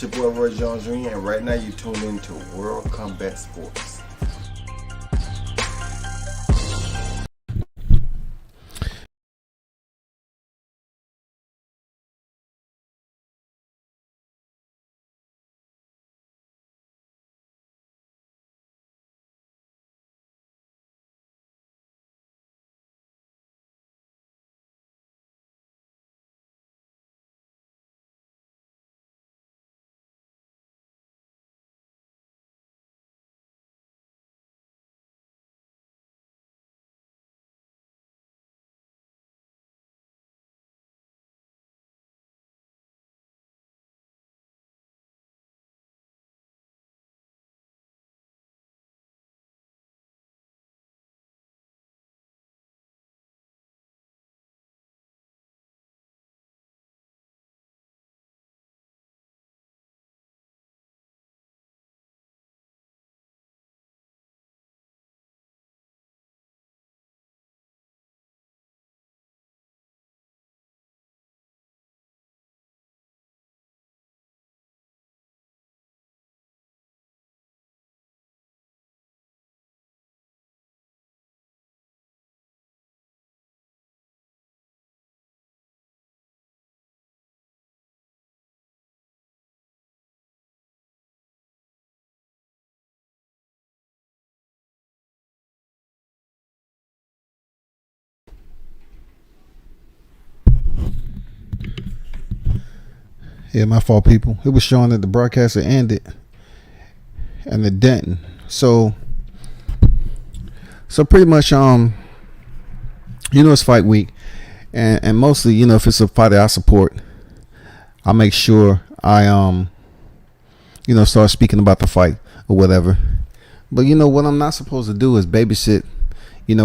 It's your boy Roy Jones Jr. and right now you tune into World Combat Sports. Yeah, my fault, people. It was showing that the broadcast had ended, and it didn't. So pretty much, it's fight week, and mostly, if it's a fight that I support, I make sure I start speaking about the fight or whatever. But what I'm not supposed to do is babysit,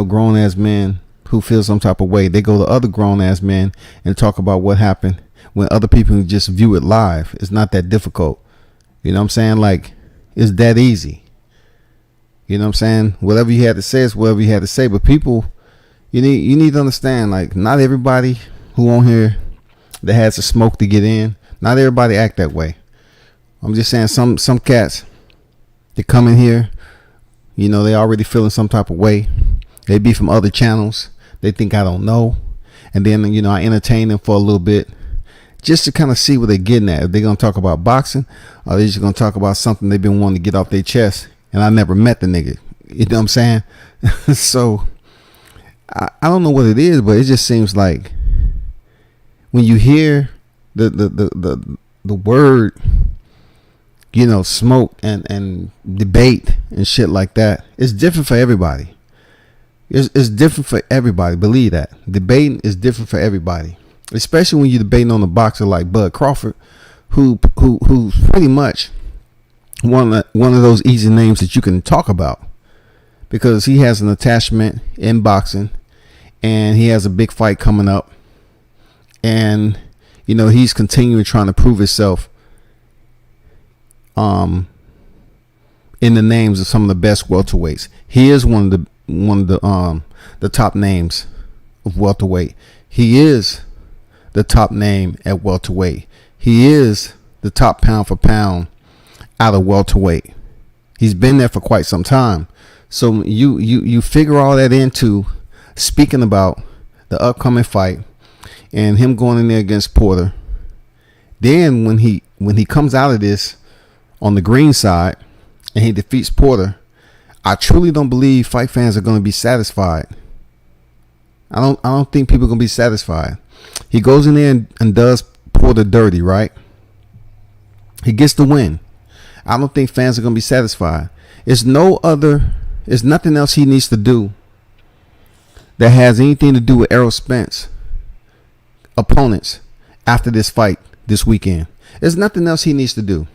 grown ass men who feel some type of way. They go to other grown ass men and talk about what happened when other people just view it live. It's not that difficult. You know what I'm saying? Like, it's that easy. You know what I'm saying? Whatever you had to say is whatever you had to say. But people, you need to understand, like, not everybody who on here that has the smoke to get in, not everybody act that way. I'm just saying some cats that come in here, they already feeling some type of way. They be from other channels. They think I don't know. And then, I entertain them for a little bit, just to kind of see what they're getting at. If they're going to talk about boxing, or they're just going to talk about something they've been wanting to get off their chest. And I never met the nigga. You know what I'm saying? So, I don't know what it is, but it just seems like when you hear the word, smoke and debate and shit like that, it's different for everybody. It's different for everybody. Believe that. Debating is different for everybody. Especially when you're debating on a boxer like Bud Crawford, who's pretty much one of those easy names that you can talk about, because he has an attachment in boxing, and he has a big fight coming up, and he's continuing trying to prove himself in the names of some of the best welterweights. He is one of the top names of welterweight. He is the top name at welterweight. He is the top pound for pound out of welterweight. He's been there for quite some time. So you figure all that into speaking about the upcoming fight and him going in there against Porter. Then when he comes out of this on the green side and he defeats Porter, I truly don't believe fight fans are going to be satisfied. I don't think people are going to be satisfied. He goes in there and does Porter dirty, right? He gets the win. I don't think fans are going to be satisfied. There's nothing else he needs to do that has anything to do with Errol Spence opponents after this fight this weekend. There's nothing else he needs to do.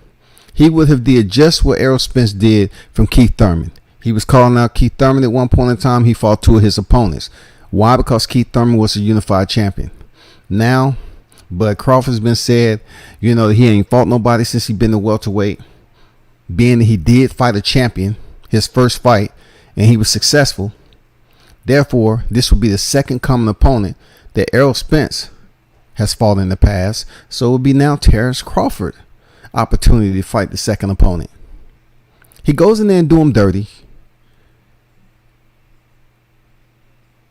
He would have did just what Errol Spence did from Keith Thurman. He was calling out Keith Thurman at one point in time. He fought two of his opponents. Why? Because Keith Thurman was a unified champion. Now, Bud Crawford's been said, he ain't fought nobody since he been to welterweight. Being that he did fight a champion, his first fight, and he was successful. Therefore, this will be the second common opponent that Errol Spence has fought in the past. So it would be now Terence Crawford opportunity to fight the second opponent. He goes in there and do him dirty.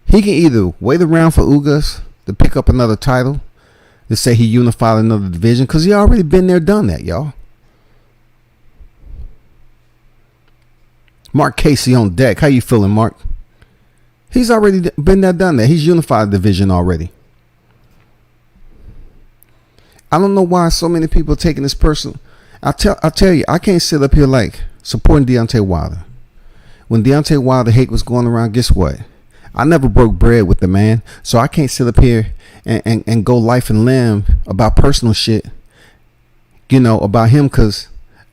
He can either wait around for Ugas to pick up another title, to say he unified another division, because he already been there, done that, y'all. Mark Casey on deck. How you feeling, Mark? He's already been there, done that. He's unified the division already. I don't know why so many people are taking this personal. I'll tell you, I can't sit up here like supporting Deontay Wilder. When Deontay Wilder hate was going around, guess what? I never broke bread with the man, so I can't sit up here and go life and limb about personal shit, about him, because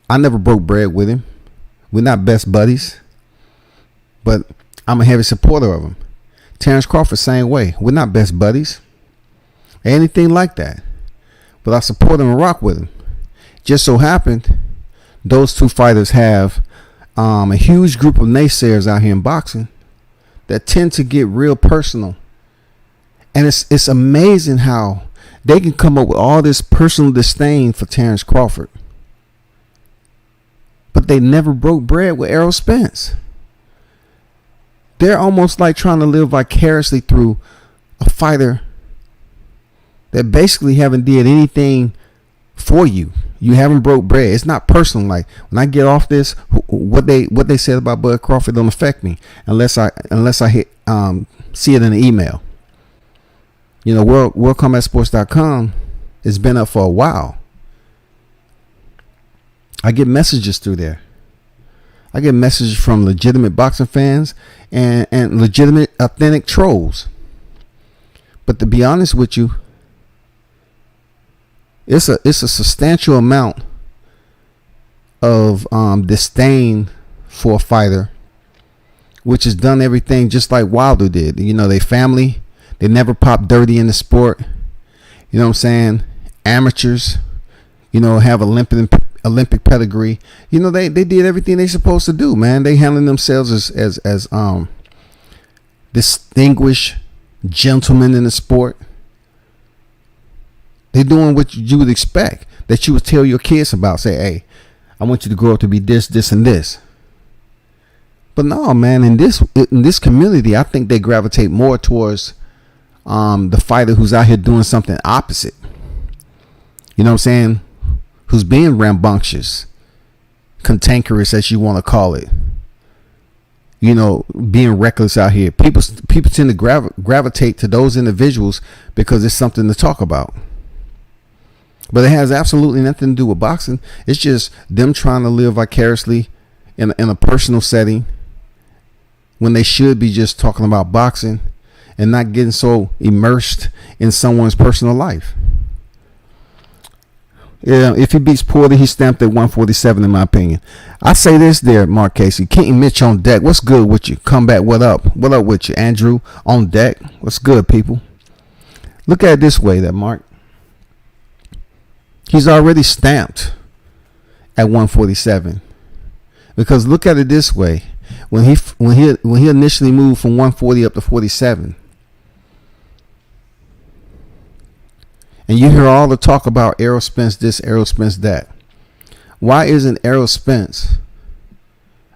I never broke bread with him. We're not best buddies, but I'm a heavy supporter of him. Terence Crawford, same way. We're not best buddies, anything like that, but I support him and rock with him. Just so happened, those two fighters have a huge group of naysayers out here in boxing that tend to get real personal. And it's amazing how they can come up with all this personal disdain for Terence Crawford, but they never broke bread with Errol Spence. They're almost like trying to live vicariously through a fighter that basically haven't did anything for you. You haven't broke bread. It's not personal. Like, when I get off this, what they said about Bud Crawford don't affect me unless I hit see it in the email. WorldCombatSports.com has been up for a while. I get messages through there. I get messages from legitimate boxing fans and legitimate, authentic trolls. But to be honest with you, it's a substantial amount of disdain for a fighter, which has done everything just like Wilder did. They family, they never pop dirty in the sport. You know what I'm saying? Amateurs, have Olympic pedigree. They did everything they supposed to do, man. They handling themselves as distinguished gentlemen in the sport. They're doing what you would expect that you would tell your kids about. Say, hey, I want you to grow up to be this, this, and this. But no, man, in this community, I think they gravitate more towards the fighter who's out here doing something opposite. You know what I'm saying? Who's being rambunctious, cantankerous, as you want to call it. Being reckless out here. People tend to gravitate to those individuals because it's something to talk about. But it has absolutely nothing to do with boxing. It's just them trying to live vicariously in a personal setting when they should be just talking about boxing and not getting so immersed in someone's personal life. Yeah, if he beats Porter, he's stamped at 147, in my opinion. I say this there, Mark Casey. Keaton Mitch on deck. What's good with you? Comeback, what up? What up with you? Andrew on deck. What's good, people? Look at it this way, that Mark. He's already stamped at 147. Because look at it this way. When he initially moved from 140 up to 47, and you hear all the talk about Errol Spence this, Errol Spence that, why isn't Errol Spence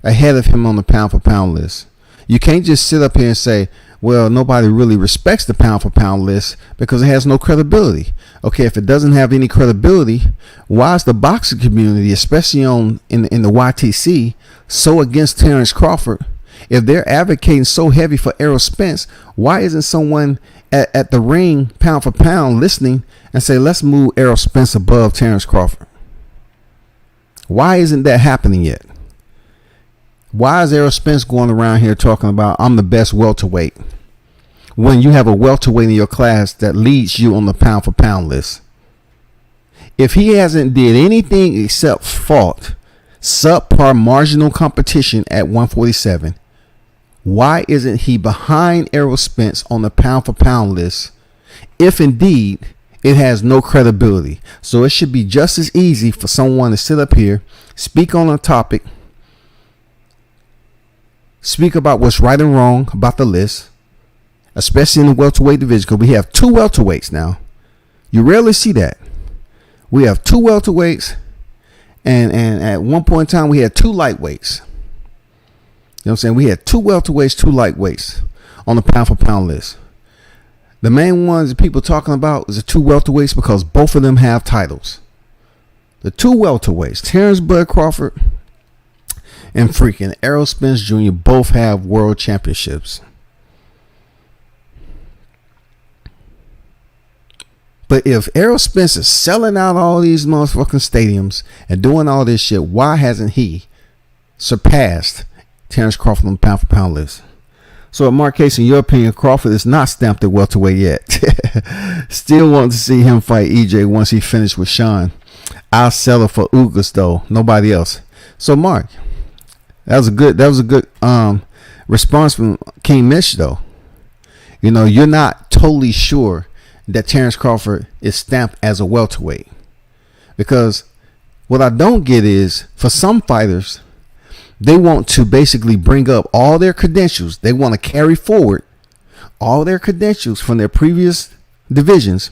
ahead of him on the pound for pound list? You can't just sit up here and say, well, nobody really respects the pound for pound list because it has no credibility. Okay, if it doesn't have any credibility, why is the boxing community, especially in the YTC, so against Terence Crawford? If they're advocating so heavy for Errol Spence, why isn't someone at the ring, pound for pound, listening and say, let's move Errol Spence above Terence Crawford? Why isn't that happening yet? Why is Errol Spence going around here talking about, I'm the best welterweight, when you have a welterweight in your class that leads you on the pound for pound list? If he hasn't did anything except fought subpar marginal competition at 147, why isn't he behind Errol Spence on the pound for pound list, if indeed it has no credibility? So it should be just as easy for someone to sit up here, speak on a topic, speak about what's right and wrong about the list, especially in the welterweight division, because we have two welterweights now. You rarely see that. We have two welterweights, And at one point in time, we had two lightweights. You know what I'm saying? We had two welterweights, two lightweights on the pound for pound list. The main ones that people talking about is the two welterweights because both of them have titles. The two welterweights, Terence Bud Crawford and freaking Errol Spence Jr. both have world championships. But if Errol Spence is selling out all these motherfucking stadiums and doing all this shit, why hasn't he surpassed Terence Crawford on the pound for pound list? So, Marquez, in your opinion, Crawford is not stamped at welterweight yet. Still want to see him fight EJ once he finished with Shawn. I'll settle for Ugas though, nobody else. So, Mark, that was a good response from King Mitch though. You know, you're not totally sure that Terence Crawford is stamped as a welterweight, because what I don't get is, for some fighters, they want to basically bring up all their credentials. They want to carry forward all their credentials from their previous divisions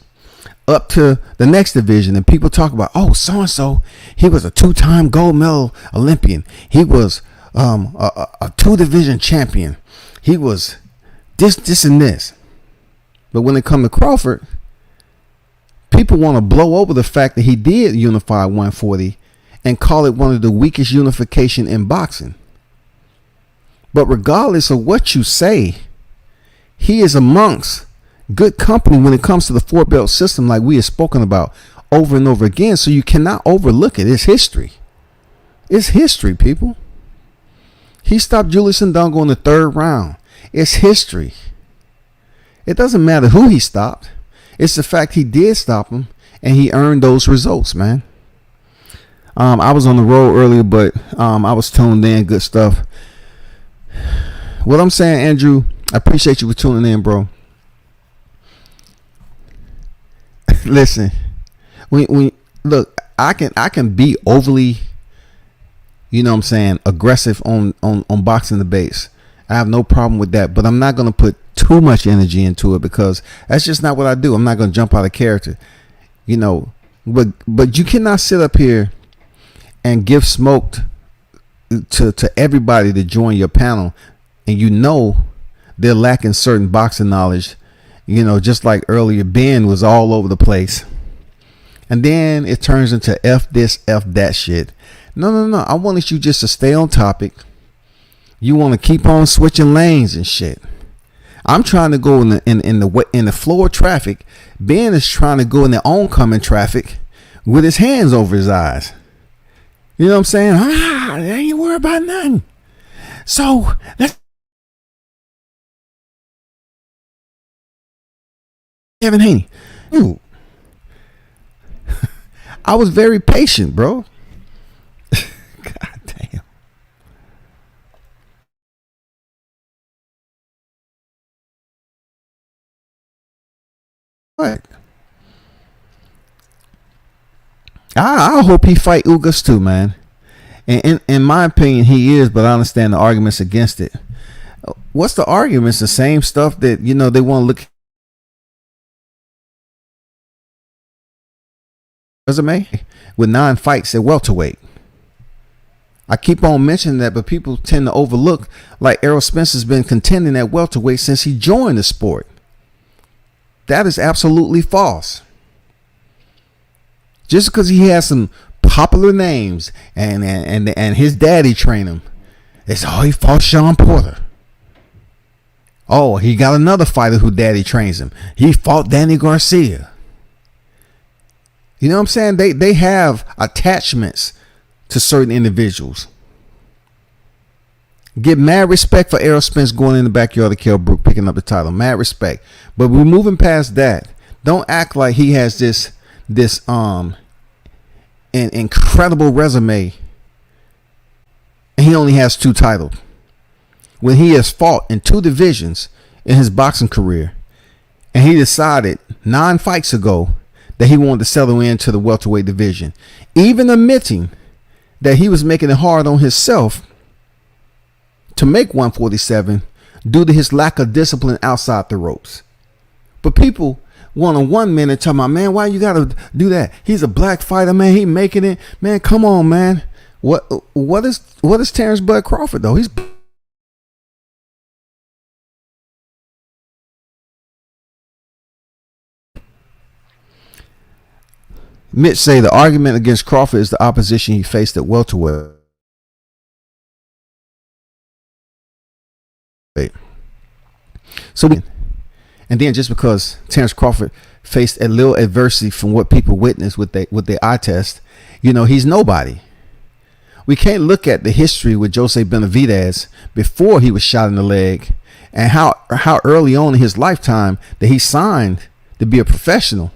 up to the next division, and people talk about, oh, so and so, he was a 2-time gold medal Olympian, he was a 2-division champion, he was this and this. But when it comes to Crawford, people want to blow over the fact that he did unify 140 and call it one of the weakest unification in boxing. But regardless of what you say, he is amongst good company when it comes to the 4-belt system, like we have spoken about over and over again. So you cannot overlook it. It's history. It's history, people. He stopped Julius Ndongo in the 3rd round. It's history. It doesn't matter who he stopped. It's the fact he did stop him, and he earned those results, man. I was on the road earlier, but I was tuned in. Good stuff. What I'm saying, Andrew, I appreciate you for tuning in, bro. Listen, when look, I can be overly, you know what I'm saying, aggressive on boxing debates. I have no problem with that, but I'm not going to put too much energy into it, because that's just not what I do. I'm not going to jump out of character, you know, but you cannot sit up here and give smoke to everybody to join your panel, and you know they're lacking certain boxing knowledge. You know, just like earlier, Ben was all over the place, and then it turns into F this, F that shit. No. I wanted you just to stay on topic. You want to keep on switching lanes and shit. I'm trying to go in the flow of traffic. Ben is trying to go in the oncoming traffic with his hands over his eyes. You know what I'm saying? I ain't worried about nothing. So let's Kevin Haney. Ooh. I was very patient, bro. God damn. What? I hope he fight Ugas too, man. And in my opinion, he is, but I understand the arguments against it. What's the arguments? The same stuff that, you know, they want to look resume with 9 fights at welterweight. I keep on mentioning that, but people tend to overlook, like, Errol Spence has been contending at welterweight since he joined the sport. That is absolutely false. Just because he has some popular names and his daddy trained him, it's, oh, he fought Shawn Porter. Oh, he got another fighter who daddy trains him. He fought Danny Garcia. You know what I'm saying? They have attachments to certain individuals. Get mad respect for Errol Spence going in the backyard of Kell Brook picking up the title. Mad respect. But we're moving past that. Don't act like he has this an incredible resume and he only has 2 titles, when he has fought in 2 divisions in his boxing career, and he decided 9 fights ago that he wanted to settle into the welterweight division, even admitting that he was making it hard on himself to make 147 due to his lack of discipline outside the ropes. But people one-on-one men and talking about, man, why you gotta do that? He's a black fighter, man. He making it, man. Come on, man. What is Terence Bud Crawford though? He's Mitch say the argument against Crawford is the opposition he faced at welterweight. So, and then just because Terence Crawford faced a little adversity from what people witnessed with their eye test, he's nobody. We can't look at the history with Jose Benavidez before he was shot in the leg and how early on in his lifetime that he signed to be a professional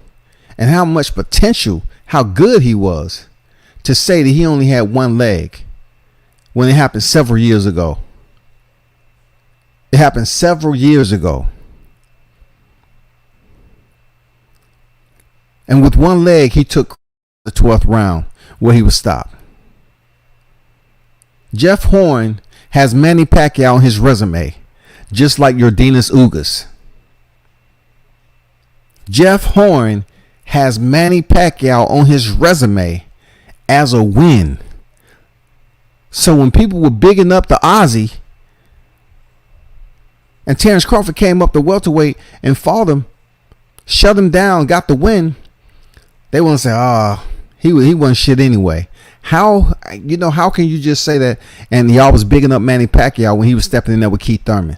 and how much potential, how good he was, to say that he only had one leg when it happened several years ago. It happened several years ago. And with one leg, he took the 12th round where he was stopped. Jeff Horn has Manny Pacquiao on his resume, just like Yordenis Ugas. Jeff Horn has Manny Pacquiao on his resume as a win. So when people were bigging up the Aussie and Terence Crawford came up to welterweight and fought him, shut him down, got the win, they want to say, he wasn't shit anyway. How can you just say that? And y'all was bigging up Manny Pacquiao when he was stepping in there with Keith Thurman.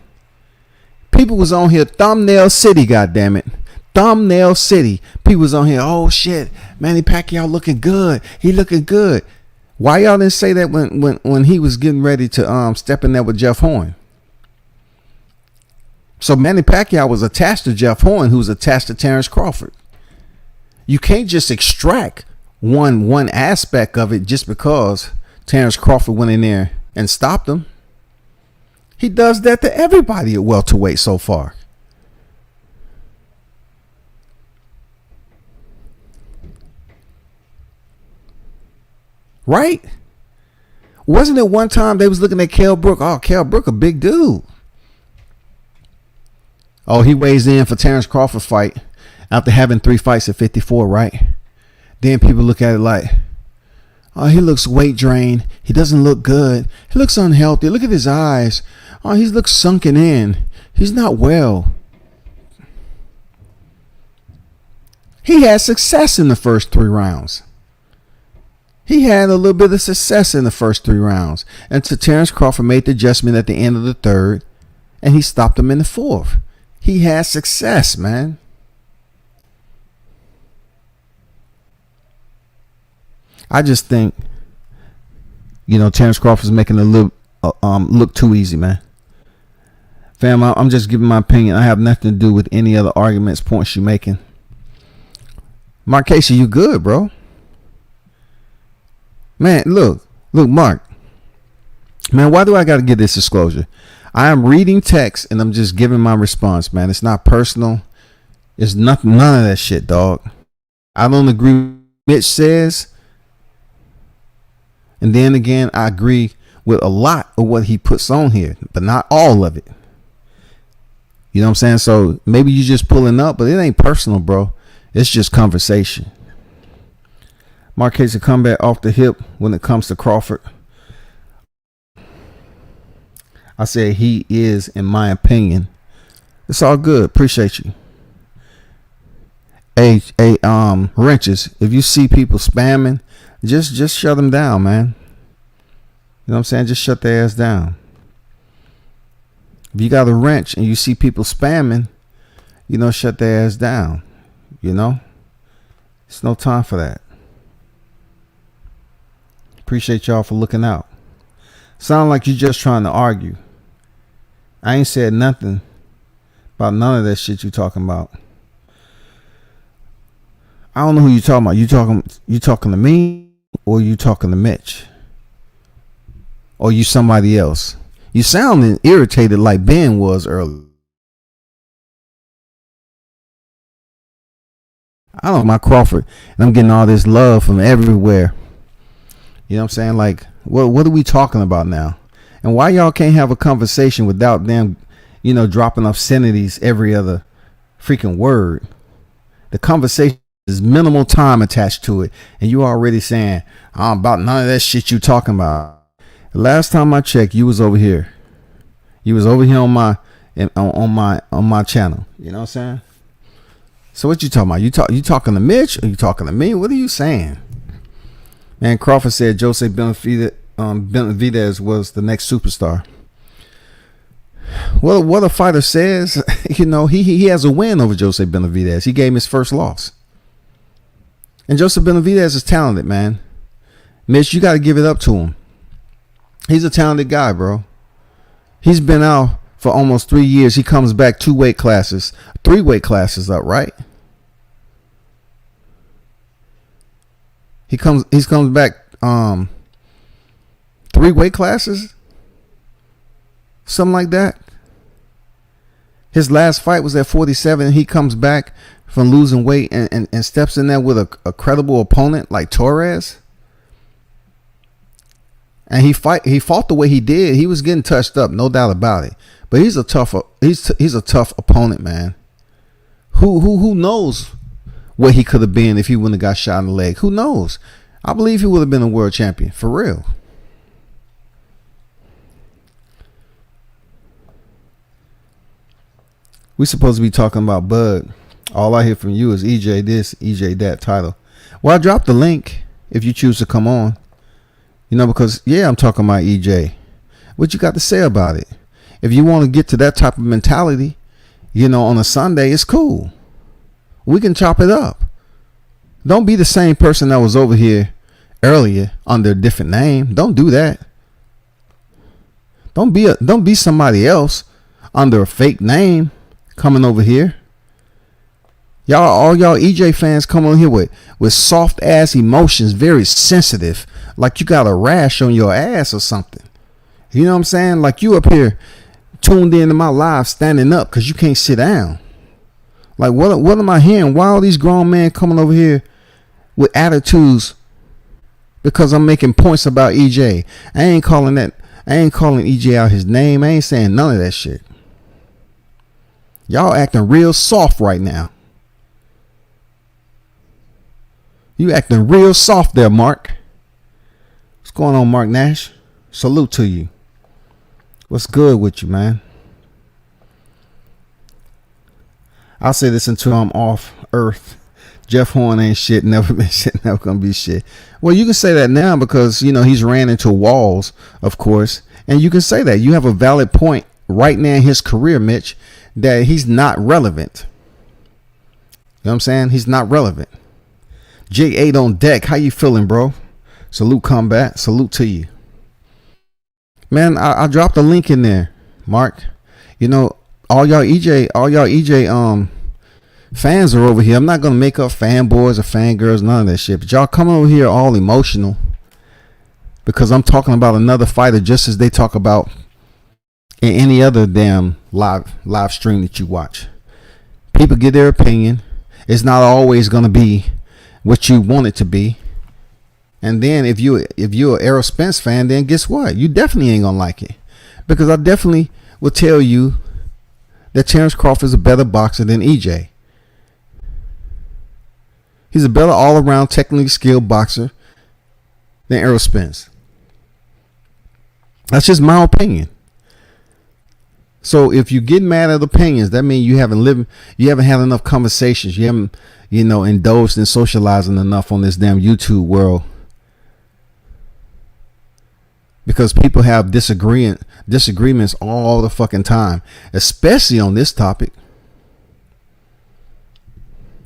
People was on here, Thumbnail City, goddammit. Thumbnail City. People was on here, oh shit, Manny Pacquiao looking good. He looking good. Why y'all didn't say that when he was getting ready to step in there with Jeff Horn? So Manny Pacquiao was attached to Jeff Horn, who was attached to Terence Crawford. You can't just extract one aspect of it just because Terence Crawford went in there and stopped him. He does that to everybody at welterweight so far. Right? Wasn't it one time they was looking at Kell Brook? Oh, Kell Brook, a big dude. Oh, he weighs in for Terence Crawford fight after having 3 fights at 54, right? Then people look at it like, oh, he looks weight drained. He doesn't look good. He looks unhealthy. Look at his eyes. Oh, he looks sunken in. He's not well. He had success in the first 3 rounds. He had a little bit of success in the first 3 rounds until Terence Crawford made the adjustment at the end of the 3rd, and he stopped him in the 4th. He had success, man. I just think, Terence Crawford's making it look too easy, man. Fam, I'm just giving my opinion. I have nothing to do with any other arguments, points you're making. Marquesha, you good, bro? Man, look, Mark. Man, why do I got to give this disclosure? I am reading text and I'm just giving my response, man. It's not personal. It's nothing, none of that shit, dog. I don't agree with what Mitch says. And then again, I agree with a lot of what he puts on here, but not all of it. You know what I'm saying? So maybe you just pulling up, but it ain't personal, bro. It's just conversation. Marquez a comeback off the hip when it comes to Crawford. I said he is, in my opinion. It's all good. Appreciate you. Hey, wrenches. If you see people spamming, just shut them down, man. You know what I'm saying? Just shut their ass down. If you got a wrench and you see people spamming, shut their ass down. It's no time for that. Appreciate y'all for looking out. Sound like you just trying to argue. I ain't said nothing about none of that shit you talking about. I don't know who you talking about. You talking to me or you talking to Mitch? Or you somebody else? You sounding irritated like Ben was earlier. I don't know my Crawford, and I'm getting all this love from everywhere. You know what I'm saying? Like, what are we talking about now? And why y'all can't have a conversation without them, dropping obscenities every other freaking word? The conversation is minimal time attached to it, and you already saying, I'm about none of that shit you talking about. The last time I checked, you was over here. You was over here on my channel. You know what I'm saying? So what you talking about? You talking to Mitch or you talking to me? What are you saying? Man, Crawford said Jose Benavidez was the next superstar. Well, what a fighter says, he has a win over Jose Benavidez. He gave him his first loss. And Jose Benavidez is talented, man. Mitch, you got to give it up to him. He's a talented guy, bro. He's been out for almost 3 years. He comes back 3 weight classes up, right? He comes back 3 weight classes, something like that. His last fight was at 47. He comes back from losing weight and steps in there with a credible opponent like Torres. And he fought the way he did. He was getting touched up, no doubt about it. But he's a tough opponent, man. Who knows what he could have been if he wouldn't have got shot in the leg? Who knows? I believe he would have been a world champion for real. We supposed to be talking about Bud. All I hear from you is EJ this, EJ that title. Well, I dropped the link if you choose to come on. Because, I'm talking about EJ. What you got to say about it? If you want to get to that type of mentality, on a Sunday, it's cool. We can chop it up. Don't be the same person that was over here earlier under a different name. Don't do that. Don't be somebody else under a fake name coming over here. All y'all EJ fans come on here with soft ass emotions, very sensitive, like you got a rash on your ass or something. You know what I'm saying? Like you up here tuned into my live standing up because you can't sit down. Like what am I hearing? Why are these grown men coming over here with attitudes? Because I'm making points about EJ. I ain't calling EJ out his name. I ain't saying none of that shit. Y'all acting real soft right now. You acting real soft there, Mark. What's going on, Mark Nash? Salute to you. What's good with you, man? I'll say this until I'm off earth. Jeff Horn ain't shit, never been shit, never gonna be shit. Well, you can say that now because, he's ran into walls, of course. And you can say that. You have a valid point right now in his career, Mitch, that he's not relevant. You know what I'm saying? He's not relevant. J8 on deck. How you feeling, bro? Salute combat. Salute to you. Man, I dropped a link in there, Mark. All y'all EJ fans are over here. I'm not gonna make up fanboys or fangirls, none of that shit. But y'all come over here all emotional because I'm talking about another fighter just as they talk about in any other damn live stream that you watch. People get their opinion. It's not always gonna be what you want it to be. And then if you're an Errol Spence fan, then guess what? You definitely ain't gonna like it. Because I definitely will tell you that Terence Crawford is a better boxer than EJ. He's a better all-around technically skilled boxer than Errol Spence. That's just my opinion. So if you get mad at opinions, that means you haven't had enough conversations. You haven't, indulged in socializing enough on this damn YouTube world. Because people have disagreements all the fucking time, especially on this topic.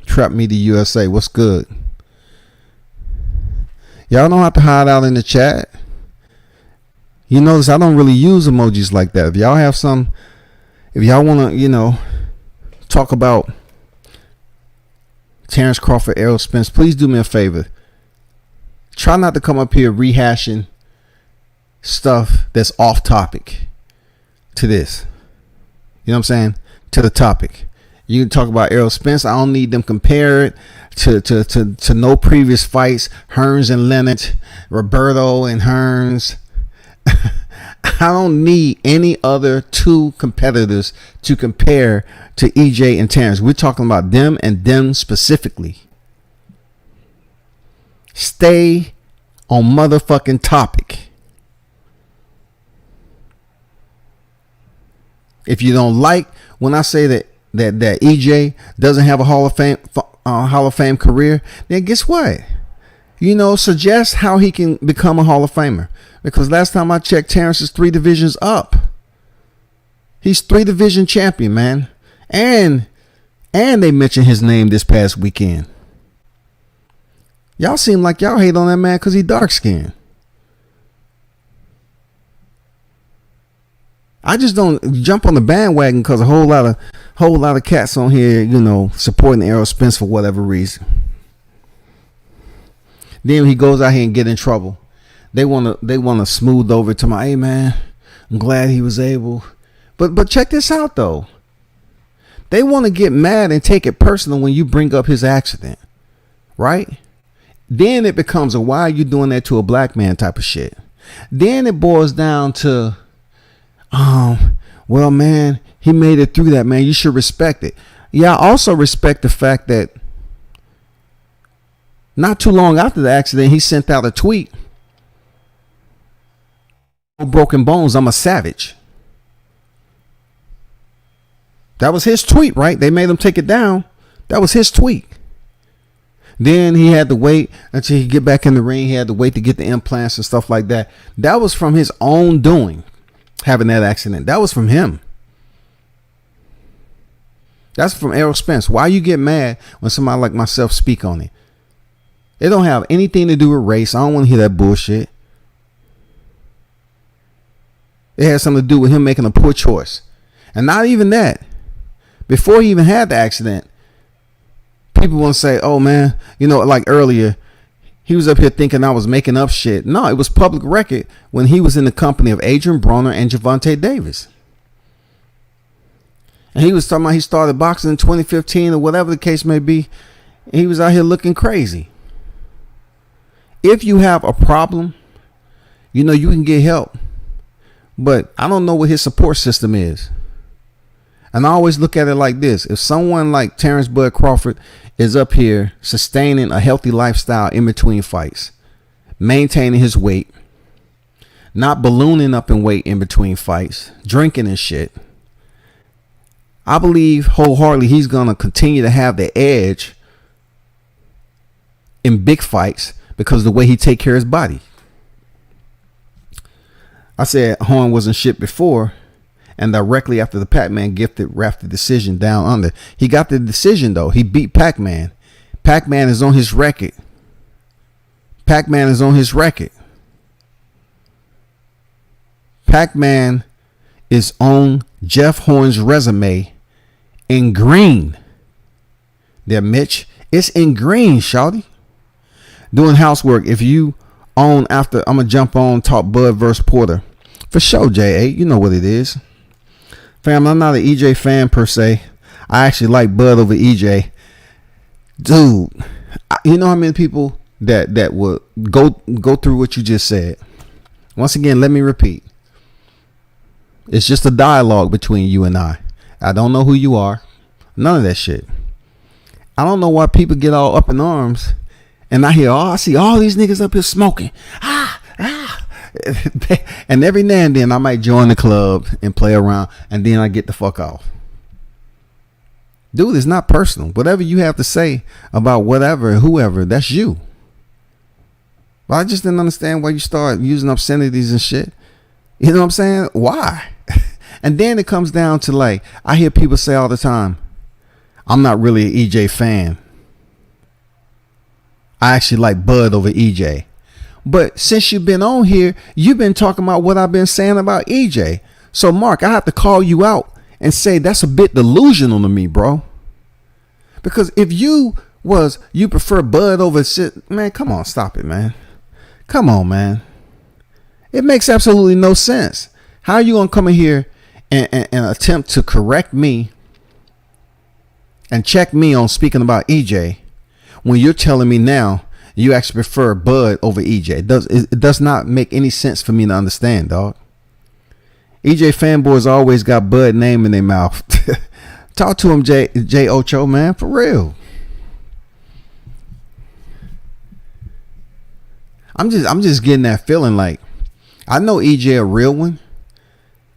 Trap Media USA, what's good? Y'all don't have to hide out in the chat. You notice I don't really use emojis like that. If y'all want to, talk about Terence Crawford, Errol Spence, please do me a favor. Try not to come up here rehashing stuff that's off topic to this. You know what I'm saying? To the topic. You can talk about Errol Spence. I don't need them compared to no previous fights. Hearns and Leonard, Roberto and Hearns. I don't need any other two competitors to compare to EJ and Terence. We're talking about them and them specifically. Stay on motherfucking topic. If you don't like when I say that EJ doesn't have a Hall of Fame career, then guess what? Suggest how he can become a Hall of Famer. Because last time I checked, Terence is 3 divisions up. He's 3 division champion, man. And they mentioned his name this past weekend. Y'all seem like y'all hate on that man because he dark skinned. I just don't jump on the bandwagon because a whole lot of cats on here, supporting Errol Spence for whatever reason. Then he goes out here and get in trouble. They wanna smooth over to my, hey man, I'm glad he was able. But check this out though. They want to get mad and take it personal when you bring up his accident, right? Then it becomes why are you doing that to a black man type of shit. Then it boils down to, well man, he made it through that, man. You should respect it. Yeah, I also respect the fact that not too long after the accident, he sent out a tweet. Broken bones, I'm a savage. That was his tweet, right? They made him take it down. That was his tweet. Then he had to wait until he get back in the ring. He had to wait to get the implants and stuff like that. That was from his own doing, having that accident. That was from him. That's from Errol Spence. Why you get mad when somebody like myself speak on it? It don't have anything to do with race. I don't want to hear that bullshit. It has something to do with him making a poor choice. And not even that. Before he even had the accident, people want to say, oh man, like earlier, he was up here thinking I was making up shit. No, it was public record when he was in the company of Adrian Broner and Gervonta Davis. And he was talking about he started boxing in 2015 or whatever the case may be. And he was out here looking crazy. If you have a problem, you can get help. But I don't know what his support system is. And I always look at it like this. If someone like Terence Bud Crawford is up here sustaining a healthy lifestyle in between fights, maintaining his weight, not ballooning up in weight in between fights, drinking and shit, I believe wholeheartedly he's going to continue to have the edge in big fights because of the way he take care of his body. I said Horn wasn't shit before, and directly after the Pac-Man gifted Raf the decision down under. He got the decision though. He beat Pac-Man. Pac-Man is on his record. Pac-Man is on his record. Pac-Man is on Jeff Horn's resume in green. There, Mitch. It's in green, shawty. Doing housework. If you on after, I'm going to jump on talk Bud versus Porter. For sure, J8. You know what it is. Fam, I'm not an EJ fan per se. I actually like Bud over EJ. Dude, you know how many people that would go through what you just said. Once again, let me repeat. It's just a dialogue between you and I. I don't know who you are. None of that shit. I don't know why people get all up in arms and I see all these niggas up here smoking. And every now and then I might join the club and play around and then I get the fuck off. Dude, it's not personal. Whatever you have to say about whatever, whoever, that's you. But I just didn't understand why you start using obscenities and shit. You know what I'm saying? Why? And then it comes down to like, I hear people say all the time, I'm not really an EJ fan. I actually like Bud over EJ. But since you've been on here, you've been talking about what I've been saying about EJ. So Mark, I have to call you out and say that's a bit delusional to me, bro. Because if you prefer Bud over shit, man, come on, stop it, man. Come on, man. It makes absolutely no sense. How are you gonna come in here and attempt to correct me and check me on speaking about EJ when you're telling me now you actually prefer Bud over EJ? It does not make any sense for me to understand, dog. EJ fanboys always got Bud name in their mouth. Talk to him, J Ocho, man, for real. I'm just getting that feeling like I know EJ a real one.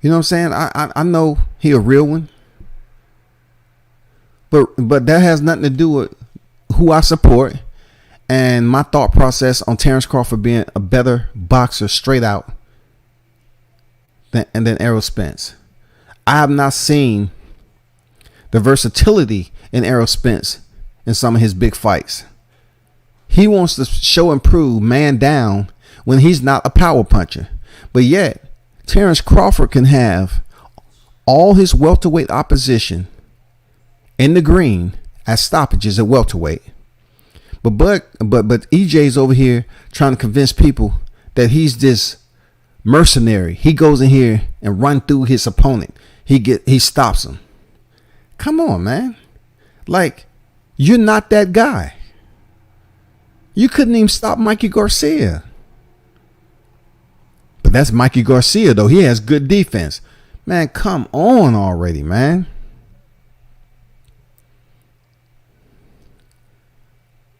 You know what I'm saying? I know he a real one. But that has nothing to do with who I support and my thought process on Terence Crawford being a better boxer straight out than Errol Spence. I have not seen the versatility in Errol Spence in some of his big fights. He wants to show and prove man down when he's not a power puncher. But yet, Terence Crawford can have all his welterweight opposition in the green as stoppages at welterweight. But EJ's over here trying to convince people that he's this mercenary. He goes in here and run through his opponent. He stops him. Come on, man. Like, you're not that guy. You couldn't even stop Mikey Garcia. But that's Mikey Garcia, though. He has good defense. Man, come on already, man.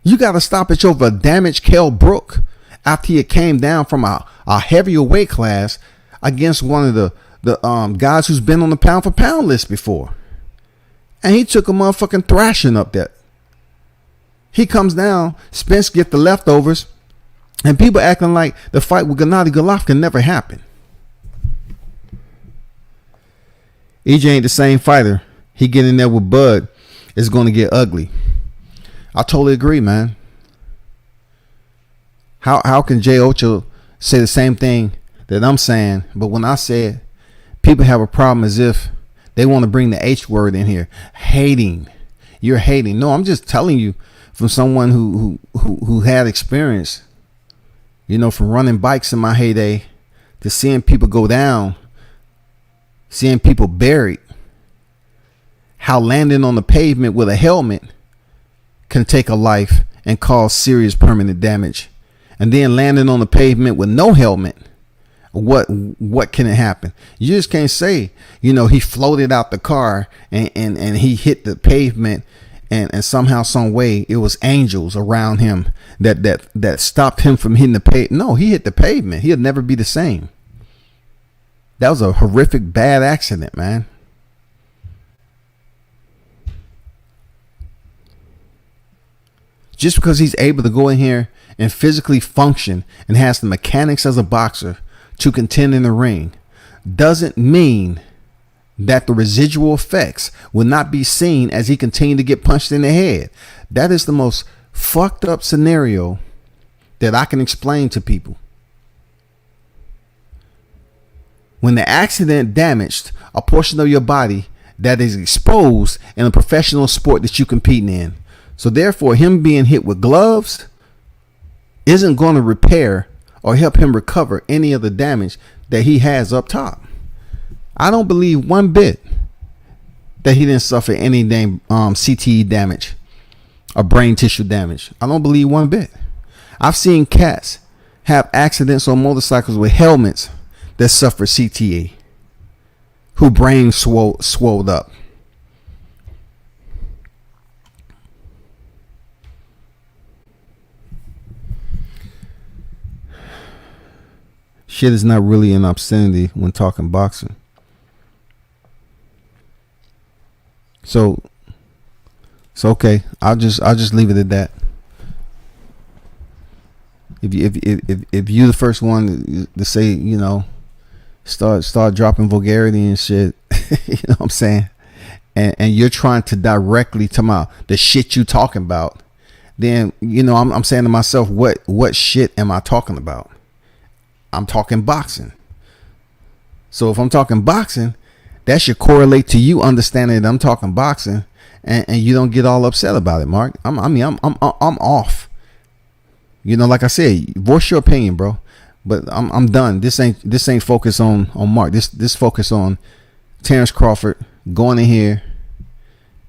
You got to stop it over a damaged Kell Brook after he came down from a heavier weight class against one of the guys who's been on the pound for pound list before. And he took a motherfucking thrashing up there. He comes down, Spence get the leftovers, and people acting like the fight with Gennady Golovkin never happened. EJ ain't the same fighter. He get in there with Bud, it's going to get ugly. I totally agree, man. How can J Ocho say the same thing that I'm saying, but when I say it, people have a problem as if they want to bring the H word in here. Hating. You're hating. No, I'm just telling you from someone who had experience, you know, from running bikes in my heyday to seeing people go down, seeing people buried, how landing on the pavement with a helmet can take a life and cause serious permanent damage. And then landing on the pavement with no helmet, what can it happen? You just can't say, you know, he floated out the car and he hit the pavement and somehow, some way, it was angels around him that stopped him from hitting the pavement. No, he hit the pavement. He'll never be the same. That was a horrific, bad accident, man. Just because he's able to go in here and physically function and has the mechanics as a boxer to contend in the ring doesn't mean that the residual effects will not be seen as he continued to get punched in the head. That is the most fucked up scenario that I can explain to people. When the accident damaged a portion of your body that is exposed in a professional sport that you're competing in. So therefore, him being hit with gloves isn't going to repair or help him recover any of the damage that he has up top. I don't believe one bit that he didn't suffer any damn CTE damage or brain tissue damage. I don't believe one bit. I've seen cats have accidents on motorcycles with helmets that suffer CTE, who brain swelled up. Shit is not really an obscenity when talking boxing. So okay, I'll just leave it at that. If you the first one to say, you know, start dropping vulgarity and shit, you know what I'm saying, and you're trying to directly talk about the shit you talking about, then you know I'm saying to myself, what shit am I talking about? I'm talking boxing. So if I'm talking boxing, that should correlate to you understanding that I'm talking boxing, and you don't get all upset about it, Mark. I'm off. You know, like I said, voice your opinion, bro. But I'm done. This ain't focus on Mark. This focus on Terence Crawford going in here,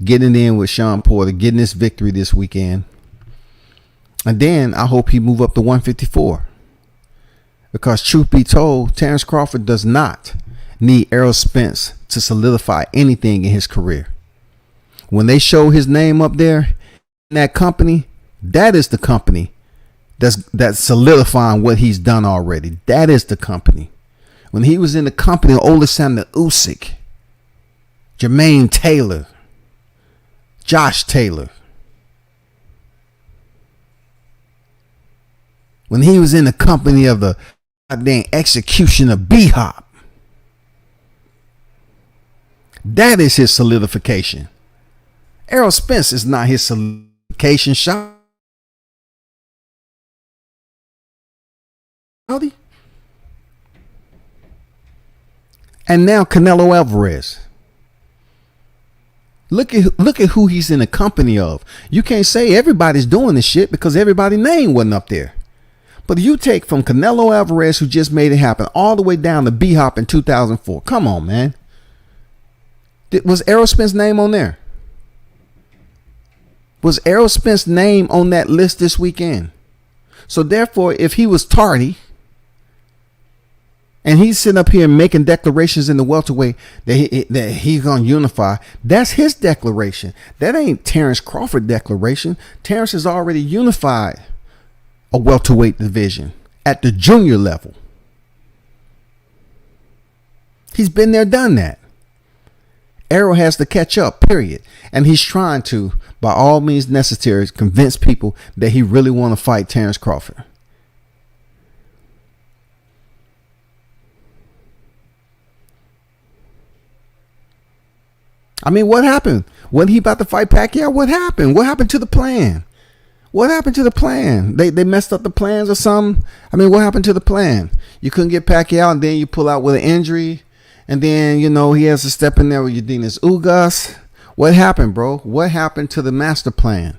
getting in with Shawn Porter, getting this victory this weekend, and then I hope he move up to 154. Because truth be told, Terence Crawford does not need Errol Spence to solidify anything in his career. When they show his name up there in that company, that is the company that's solidifying what he's done already. That is the company. When he was in the company of Alexander Usyk, Jermaine Taylor, Josh Taylor, when he was in the company of the goddamn execution of B-Hop, that is his solidification. Errol Spence is not his solidification shot. And now Canelo Alvarez. Look at who he's in the company of. You can't say everybody's doing this shit because everybody's name wasn't up there. But you take from Canelo Alvarez, who just made it happen, all the way down to B-Hop in 2004. Come on, man. Was Errol Spence's name on there? Was Errol Spence's name on that list this weekend? So therefore, if he was tardy, and he's sitting up here making declarations in the welterweight that he's going to unify, that's his declaration. That ain't Terence Crawford declaration. Terence has already unified a welterweight division at the junior level. He's been there, done that. Errol has to catch up, period. And he's trying to, by all means necessary, convince people that he really want to fight Terence Crawford. I mean, what happened? Wasn't he about to fight Pacquiao? What happened? What happened to the plan? What happened to the plan? They messed up the plans or something? I mean, what happened to the plan? You couldn't get Pacquiao, and then you pull out with an injury, and then, you know, he has to step in there with Eudenis Ugas. What happened, bro? What happened to the master plan?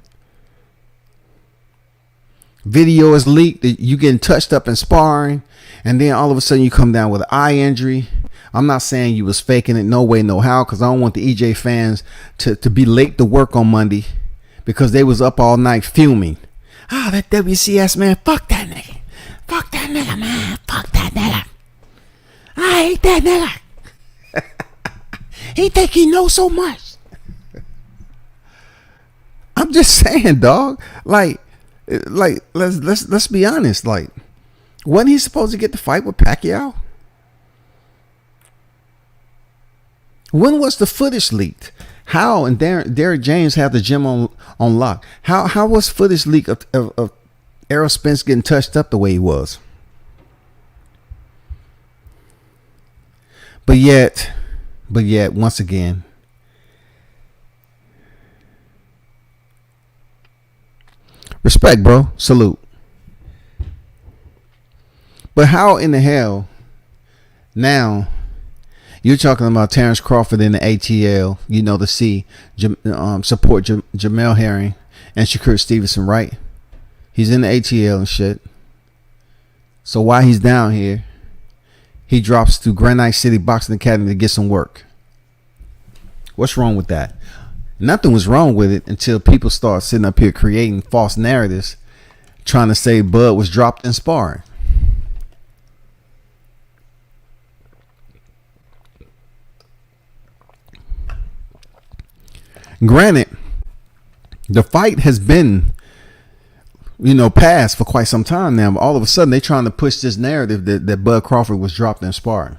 Video is leaked. You getting touched up and sparring, and then all of a sudden you come down with an eye injury. I'm not saying you was faking it, no way, no how, because I don't want the EJ fans to be late to work on Monday because they was up all night fuming. Ah, that WCS man, fuck that nigga. Fuck that nigga, man. Fuck that nigga. I hate that nigga. He think he knows so much. I'm just saying, dog. Like let's be honest. Like, wasn't he supposed to get the fight with Pacquiao? When was the footage leaked? How and Derek James have the gym on lock? How was footage leaked of Errol Spence getting touched up the way he was? But yet, once again, respect, bro. Salute. But how in the hell now you're talking about Terence Crawford in the ATL, you know, to see support Jamel Herring and Shakur Stevenson, right? He's in the ATL and shit. So while he's down here, he drops to Granite City Boxing Academy to get some work. What's wrong with that? Nothing was wrong with it until people start sitting up here creating false narratives, trying to say Bud was dropped in sparring. Granted, the fight has been, past for quite some time now. But all of a sudden, they're trying to push this narrative that Bud Crawford was dropped in sparring.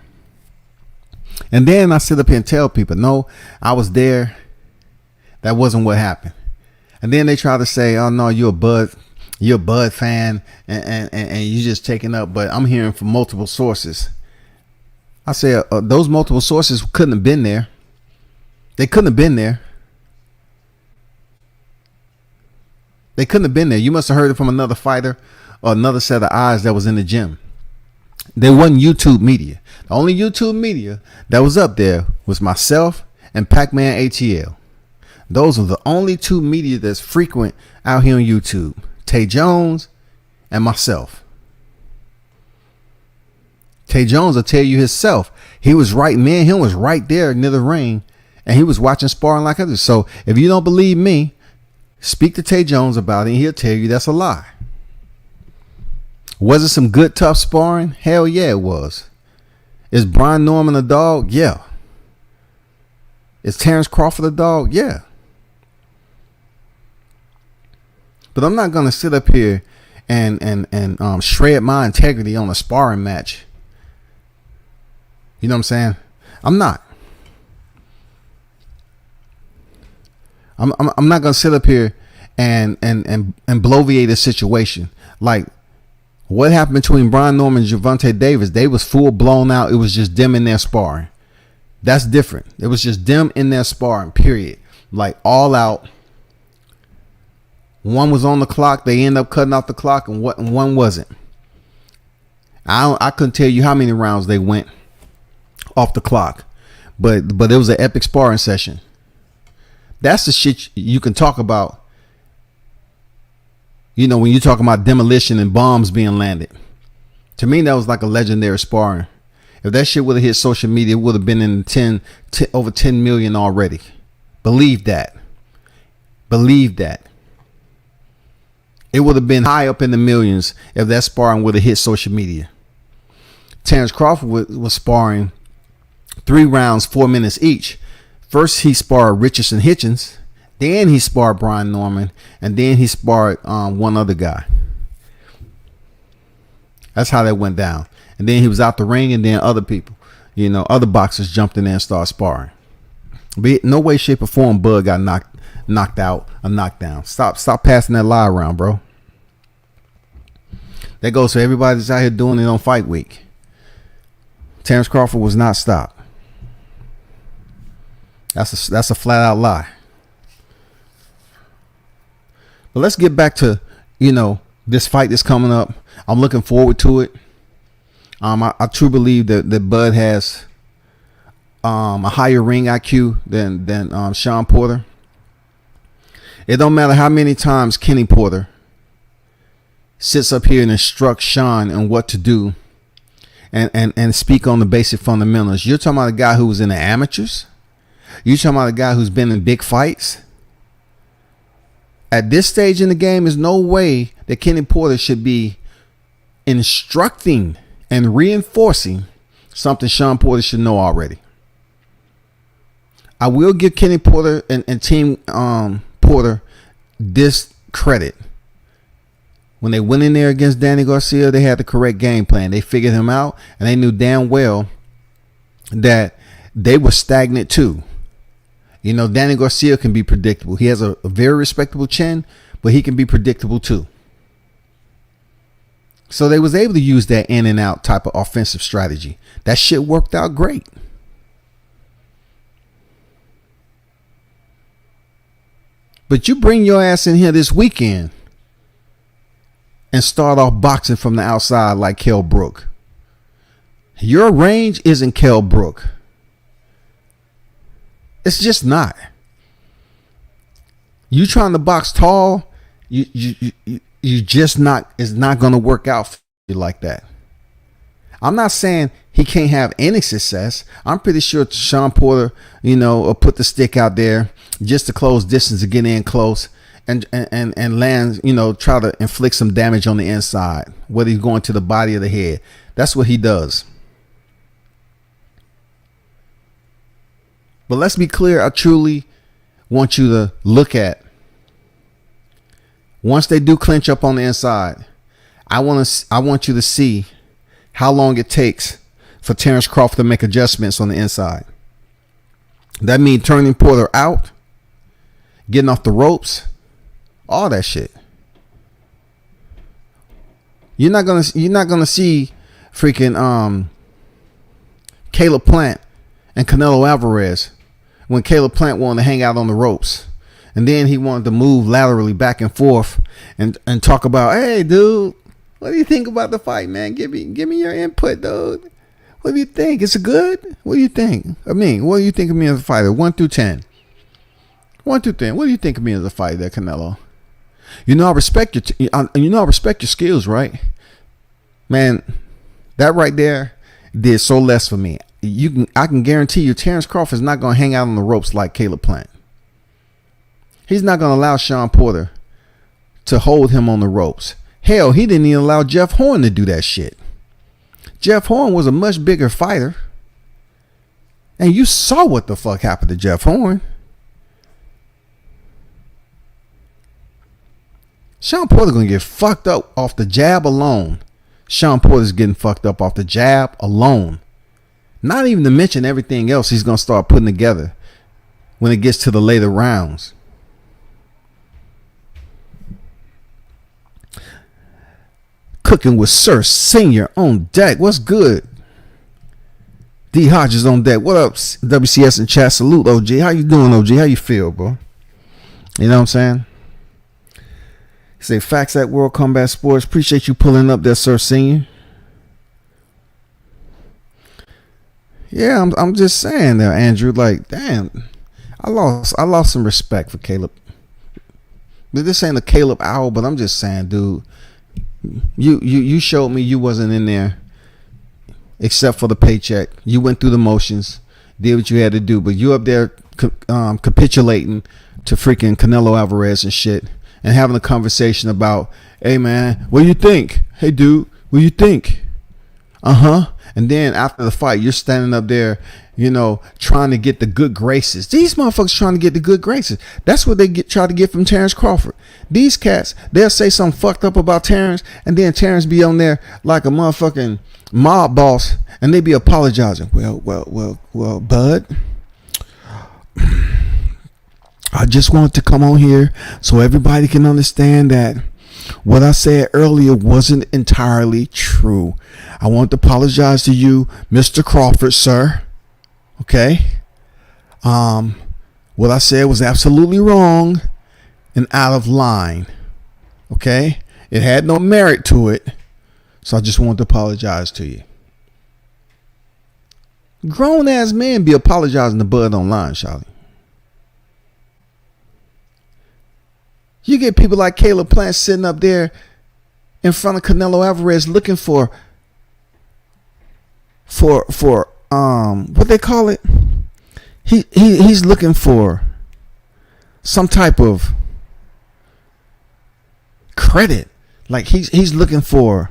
And then I sit up here and tell people, no, I was there. That wasn't what happened. And then they try to say, oh no, you're a Bud fan, and you just taking up. But I'm hearing from multiple sources. I say those multiple sources couldn't have been there. They couldn't have been there. They couldn't have been there. You must have heard it from another fighter or another set of eyes that was in the gym. There wasn't YouTube media. The only YouTube media that was up there was myself and Pac-Man ATL. Those are the only two media that's frequent out here on YouTube. Tay Jones and myself. Tay Jones will tell you himself. He was right. Me and him was right there near the ring, and he was watching sparring like others. So if you don't believe me, speak to Tay Jones about it, and he'll tell you that's a lie. Was it some good, tough sparring? Hell yeah, it was. Is Brian Norman a dog? Yeah. Is Terence Crawford a dog? Yeah. But I'm not gonna sit up here and shred my integrity on a sparring match. You know what I'm saying? I'm not. I'm not gonna sit up here and bloviate a situation. Like what happened between Brian Norman and Gervonta Davis? They was full blown out. It was just them in their sparring. That's different. It was just them in their sparring, period. Like all out. One was on the clock. They end up cutting off the clock, and one wasn't. I couldn't tell you how many rounds they went off the clock, but it was an epic sparring session. That's the shit you can talk about. You know, when you're talking about demolition and bombs being landed. To me, that was like a legendary sparring. If that shit would have hit social media, it would have been in over 10 million already. Believe that. Believe that. It would have been high up in the millions if that sparring would have hit social media. Terence Crawford was sparring 3 rounds, 4 minutes each. First, he sparred Richardson Hitchens. Then he sparred Brian Norman. And then he sparred one other guy. That's how that went down. And then he was out the ring, and then other people, you know, other boxers jumped in there and started sparring. But no way, shape, or form Bud got knocked out or knocked down. Stop passing that lie around, bro. That goes to everybody that's out here doing it on fight week. Terence Crawford was not stopped. That's a flat out lie. But let's get back to, you know, this fight that's coming up. I'm looking forward to it. I truly believe that Bud has a higher ring IQ than Shawn Porter. It don't matter how many times Kenny Porter sits up here and instructs Shawn on what to do and speak on the basic fundamentals. You're talking about a guy who was in the amateurs. You're talking about a guy who's been in big fights. At this stage in the game, there's no way that Kenny Porter should be instructing and reinforcing something Shawn Porter should know already. I will give Kenny Porter and Team Porter this credit. When they went in there against Danny Garcia, they had the correct game plan. They figured him out, and they knew damn well that they were stagnant too. You know, Danny Garcia can be predictable. He has a very respectable chin, but he can be predictable too. So they was able to use that in and out type of offensive strategy. That shit worked out great. But you bring your ass in here this weekend and start off boxing from the outside like Kell Brook. Your range isn't Kell Brook. It's just not. You trying to box tall, you just not. It's not going to work out for you like that. I'm not saying he can't have any success. I'm pretty sure Shawn Porter, you know, will put the stick out there just to close distance to get in close and land, you know, try to inflict some damage on the inside, whether he's going to the body or the head. That's what he does. But let's be clear. I truly want you to look at, once they do clinch up on the inside, I want you to see how long it takes for Terence Crawford to make adjustments on the inside. That means turning Porter out, getting off the ropes, all that shit. You're not gonna see freaking Caleb Plant and Canelo Alvarez when Caleb Plant wanted to hang out on the ropes. And then he wanted to move laterally back and forth and talk about, hey, dude, what do you think about the fight, man? Give me your input, dude. What do you think? Is it good? What do you think? I mean, what do you think of me as a fighter? 1 through 10. 1 through 10. What do you think of me as a fighter, Canelo? You know I respect your skills, right? Man, that right there did so less for me. I can guarantee you Terence Crawford is not going to hang out on the ropes like Caleb Plant. He's not going to allow Shawn Porter to hold him on the ropes. Hell, he didn't even allow Jeff Horn to do that shit. Jeff Horn was a much bigger fighter. And you saw what the fuck happened to Jeff Horn. Shawn Porter gonna get fucked up off the jab alone. Shawn Porter's getting fucked up off the jab alone. Not even to mention everything else he's gonna start putting together when it gets to the later rounds. Cooking with Sir Senior on deck. What's good? D Hodges on deck. What up, WCS and chat? Salute, OG. How you doing, OG? How you feel, bro? You know what I'm saying? Say facts at World Combat Sports. Appreciate you pulling up there, Sir Senior. Yeah, I'm just saying there, Andrew. Like, damn, I lost some respect for Caleb. But this ain't a Caleb hour, but I'm just saying, dude. You showed me you wasn't in there except for the paycheck. You went through the motions, did what you had to do, but you up there capitulating to freaking Canelo Alvarez and shit, and having a conversation about, hey man, what do you think? Hey dude, what do you think? And then after the fight, you're standing up there, you know, trying to get the good graces. These motherfuckers trying to get the good graces. That's what they try to get from Terence Crawford. These cats, they'll say something fucked up about Terence, and then Terence be on there like a motherfucking mob boss, and they be apologizing. Well, bud, I just wanted to come on here so everybody can understand that what I said earlier wasn't entirely true. I want to apologize to you, Mr. Crawford, sir. Okay? What I said was absolutely wrong and out of line. Okay? It had no merit to it. So I just want to apologize to you. Grown ass men be apologizing to Bud online, Charlie. You get people like Caleb Plant sitting up there in front of Canelo Alvarez looking for what they call it? He's looking for some type of credit. Like he's looking for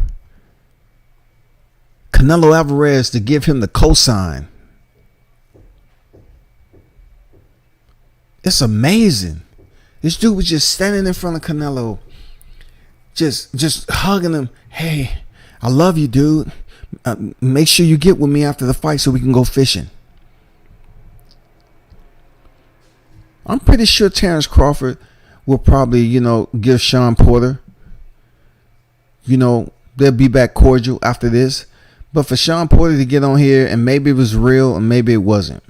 Canelo Alvarez to give him the cosign. It's amazing. This dude was just standing in front of Canelo, just hugging him. Hey, I love you, dude. Make sure you get with me after the fight so we can go fishing. I'm pretty sure Terence Crawford will probably, give Shawn Porter, they'll be back cordial after this. But for Shawn Porter to get on here, and maybe it was real and maybe it wasn't,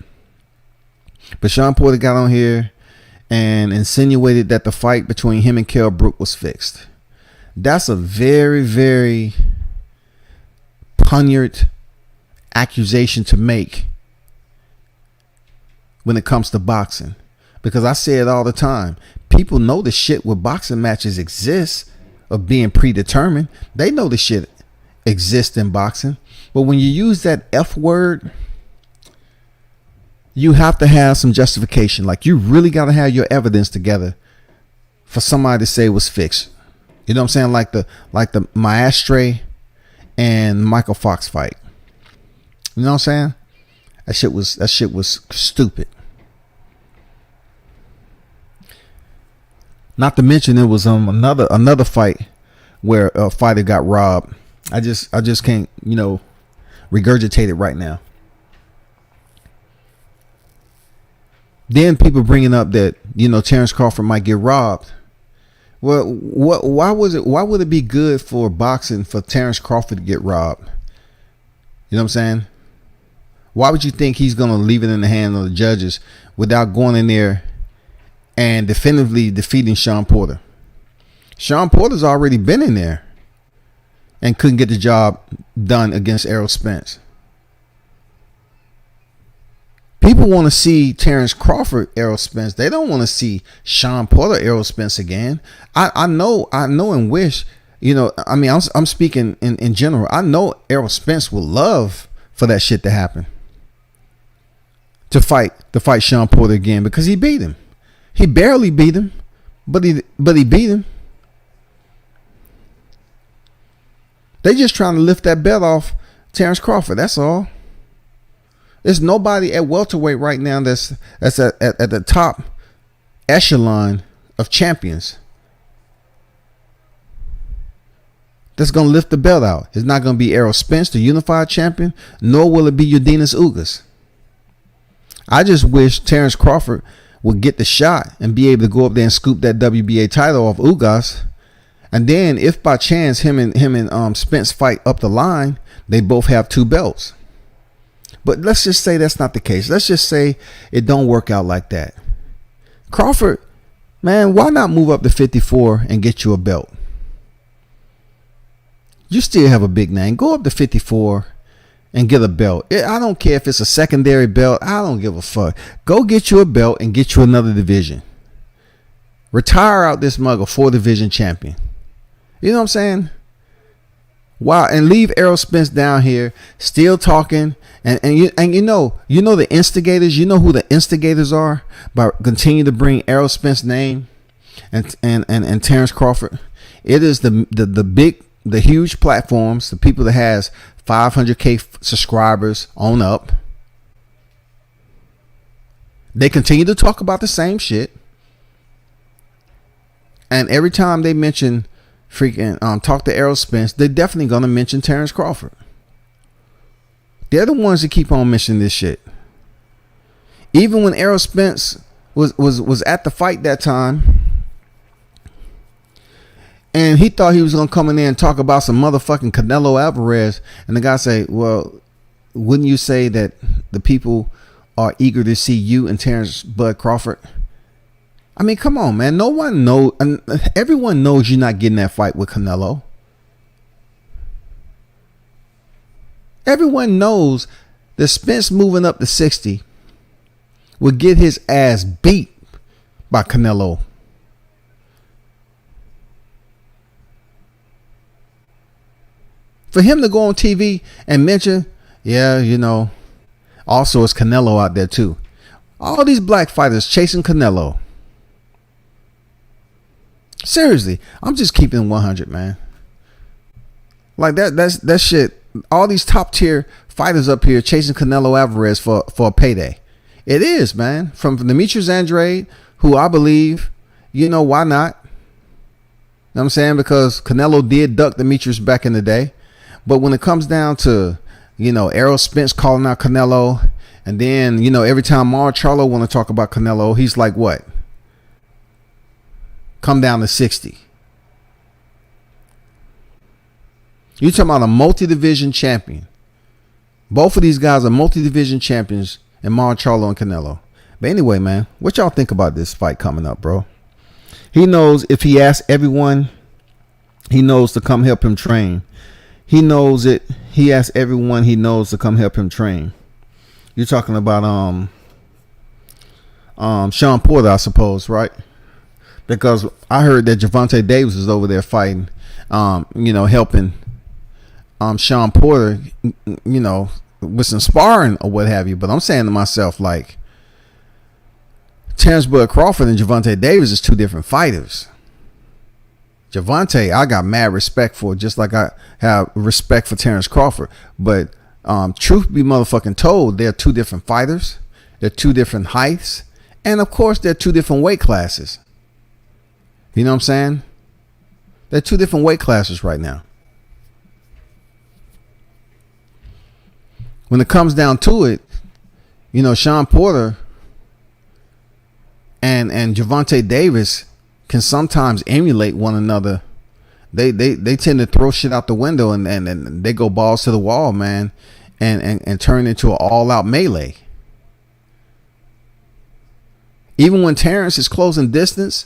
but Shawn Porter got on here and insinuated that the fight between him and Kell Brook was fixed. That's a very, very pungent accusation to make when it comes to boxing. Because I say it all the time. People know the shit where boxing matches exist of being predetermined. They know the shit exists in boxing. But when you use that F word, you have to have some justification. Like, you really got to have your evidence together for somebody to say it was fixed. You know what I'm saying? Like the Maestre and Michael Fox fight. You know what I'm saying? That shit was stupid. Not to mention it was another fight where a fighter got robbed. I just can't, regurgitate it right now. Then people bringing up that, Terence Crawford might get robbed. Well, why would it be good for boxing for Terence Crawford to get robbed? You know what I'm saying? Why would you think he's going to leave it in the hands of the judges without going in there and definitively defeating Shawn Porter? Shawn Porter's already been in there and couldn't get the job done against Errol Spence. People want to see Terence Crawford, Errol Spence. They don't want to see Shawn Porter, Errol Spence again. I know and wish, I'm speaking in general. I know Errol Spence would love for that shit to happen. To fight Shawn Porter again, because he beat him. He barely beat him, but he beat him. They just trying to lift that belt off Terence Crawford. That's all. There's nobody at welterweight right now that's at the top echelon of champions that's going to lift the belt out. It's not going to be Errol Spence, the unified champion, nor will it be Yordenis Ugas. I just wish Terence Crawford would get the shot and be able to go up there and scoop that WBA title off Ugas. And then if by chance him and Spence fight up the line, they both have 2 belts. But let's just say that's not the case. Let's just say it don't work out like that. Crawford, man, why not move up to 54 and get you a belt? You still have a big name. Go up to 54 and get a belt. I don't care if it's a secondary belt. I don't give a fuck. Go get you a belt and get you another division. Retire out this mug a 4-division champion. You know what I'm saying? Wow, and leave Errol Spence down here still talking, and you know the instigators. You know who the instigators are by continue to bring Errol Spence's name and Terence Crawford. It is the huge platforms, the people that has 500K subscribers on up. They continue to talk about the same shit, and every time they mention talk to Errol Spence, they're definitely gonna mention Terence Crawford. They're the ones that keep on mentioning this shit. Even when Errol Spence was at the fight that time, and he thought he was gonna come in there and talk about some motherfucking Canelo Alvarez, and the guy say, "Well, wouldn't you say that the people are eager to see you and Terence Bud Crawford?" I mean, come on, man. No one knows, and everyone knows you're not getting that fight with Canelo. Everyone knows that Spence moving up to 60 would get his ass beat by Canelo. For him to go on TV and mention, yeah, you know, also it's Canelo out there too. All these black fighters chasing Canelo. Seriously, I'm just keeping 100, man. Like that shit. All these top tier fighters up here chasing Canelo Alvarez for a payday. It is, man. From Demetrius Andrade, who I believe, you know, why not? You know what I'm saying? Because Canelo did duck Demetrius back in the day. But when it comes down to, you know, Errol Spence calling out Canelo, and then, you know, every time Mar Charlo want to talk about Canelo, he's like, what? Come down to 60. You're talking about a multi-division champion. Both of these guys are multi-division champions, and Mar Charlo and Canelo. But anyway, man, what y'all think about this fight coming up, bro? He knows if he asks everyone he knows to come help him train. He knows it. He asks everyone he knows to come help him train. You're talking about Shawn Porter, I suppose, right? Because I heard that Gervonta Davis is over there fighting, you know, helping Shawn Porter, you know, with some sparring or what have you. But I'm saying to myself, like, Terence Bud Crawford and Gervonta Davis is 2 different fighters. Gervonta, I got mad respect for, just like I have respect for Terence Crawford. But truth be motherfucking told, they're 2 different fighters. They're 2 different heights. And, of course, they're 2 different weight classes. You know what I'm saying? They're 2 different weight classes right now. When it comes down to it, you know, Shawn Porter and Gervonta Davis can sometimes emulate one another. They tend to throw shit out the window and they go balls to the wall, man, and turn into an all-out melee. Even when Terence is closing distance,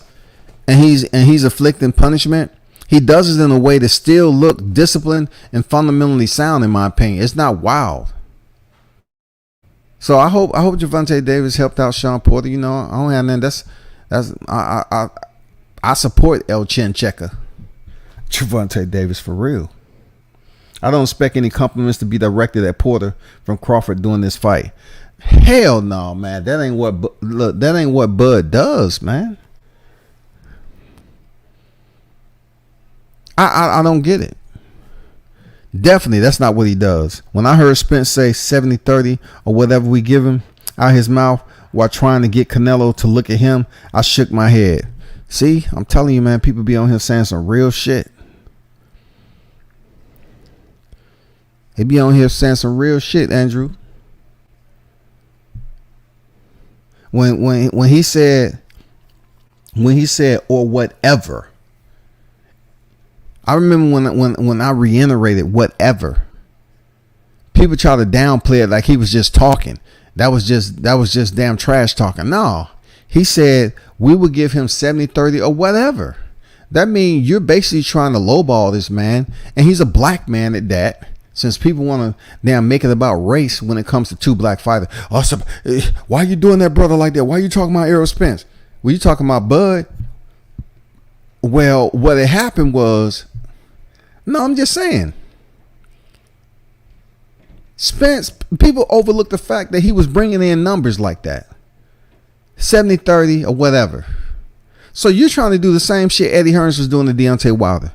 and he's inflicting punishment, he does it in a way to still look disciplined and fundamentally sound, in my opinion. It's not wild. So I hope Gervonta Davis helped out Shawn Porter. You know, I don't have nothing. I support El Chin Checker, Gervonta Davis, for real. I don't expect any compliments to be directed at Porter from Crawford during this fight. Hell no, man. That ain't what Bud does, man. I don't get it. Definitely, that's not what he does. When I heard Spence say 70-30 or whatever we give him out his mouth while trying to get Canelo to look at him, I shook my head. See, I'm telling you, man, people be on here saying some real shit. They be on here saying some real shit, Andrew. When he said or whatever, I remember when I reiterated whatever, people try to downplay it like he was just talking. That was just damn trash talking. No, he said we would give him 70-30 or whatever. That means you're basically trying to lowball this man, and he's a black man at that. Since people want to damn make it about race when it comes to two black fighters. Oh, so, why are you doing that, brother, like that? Why are you talking about Errol Spence? Were you talking about Bud? Well, what had happened was, no, I'm just saying. Spence, people overlook the fact that he was bringing in numbers like that. 70-30 or whatever. So you're trying to do the same shit Eddie Hearns was doing to Deontay Wilder.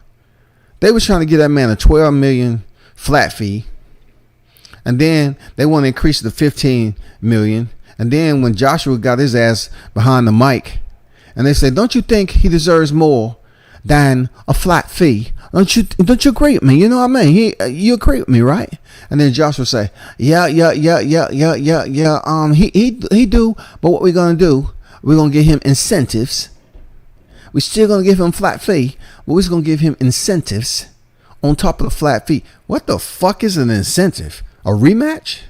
They were trying to get that man a $12 million flat fee, and then they want to increase it to $15 million. And then when Joshua got his ass behind the mic, and they said, "Don't you think he deserves more than a flat fee? Don't you agree with me? You know what I mean? You agree with me, right?" And then Joshua say, "Yeah. He do. But what we're gonna do? We're gonna give him incentives. We're still gonna give him flat fee, but we're just gonna give him incentives on top of the flat fee." What the fuck is an incentive? A rematch?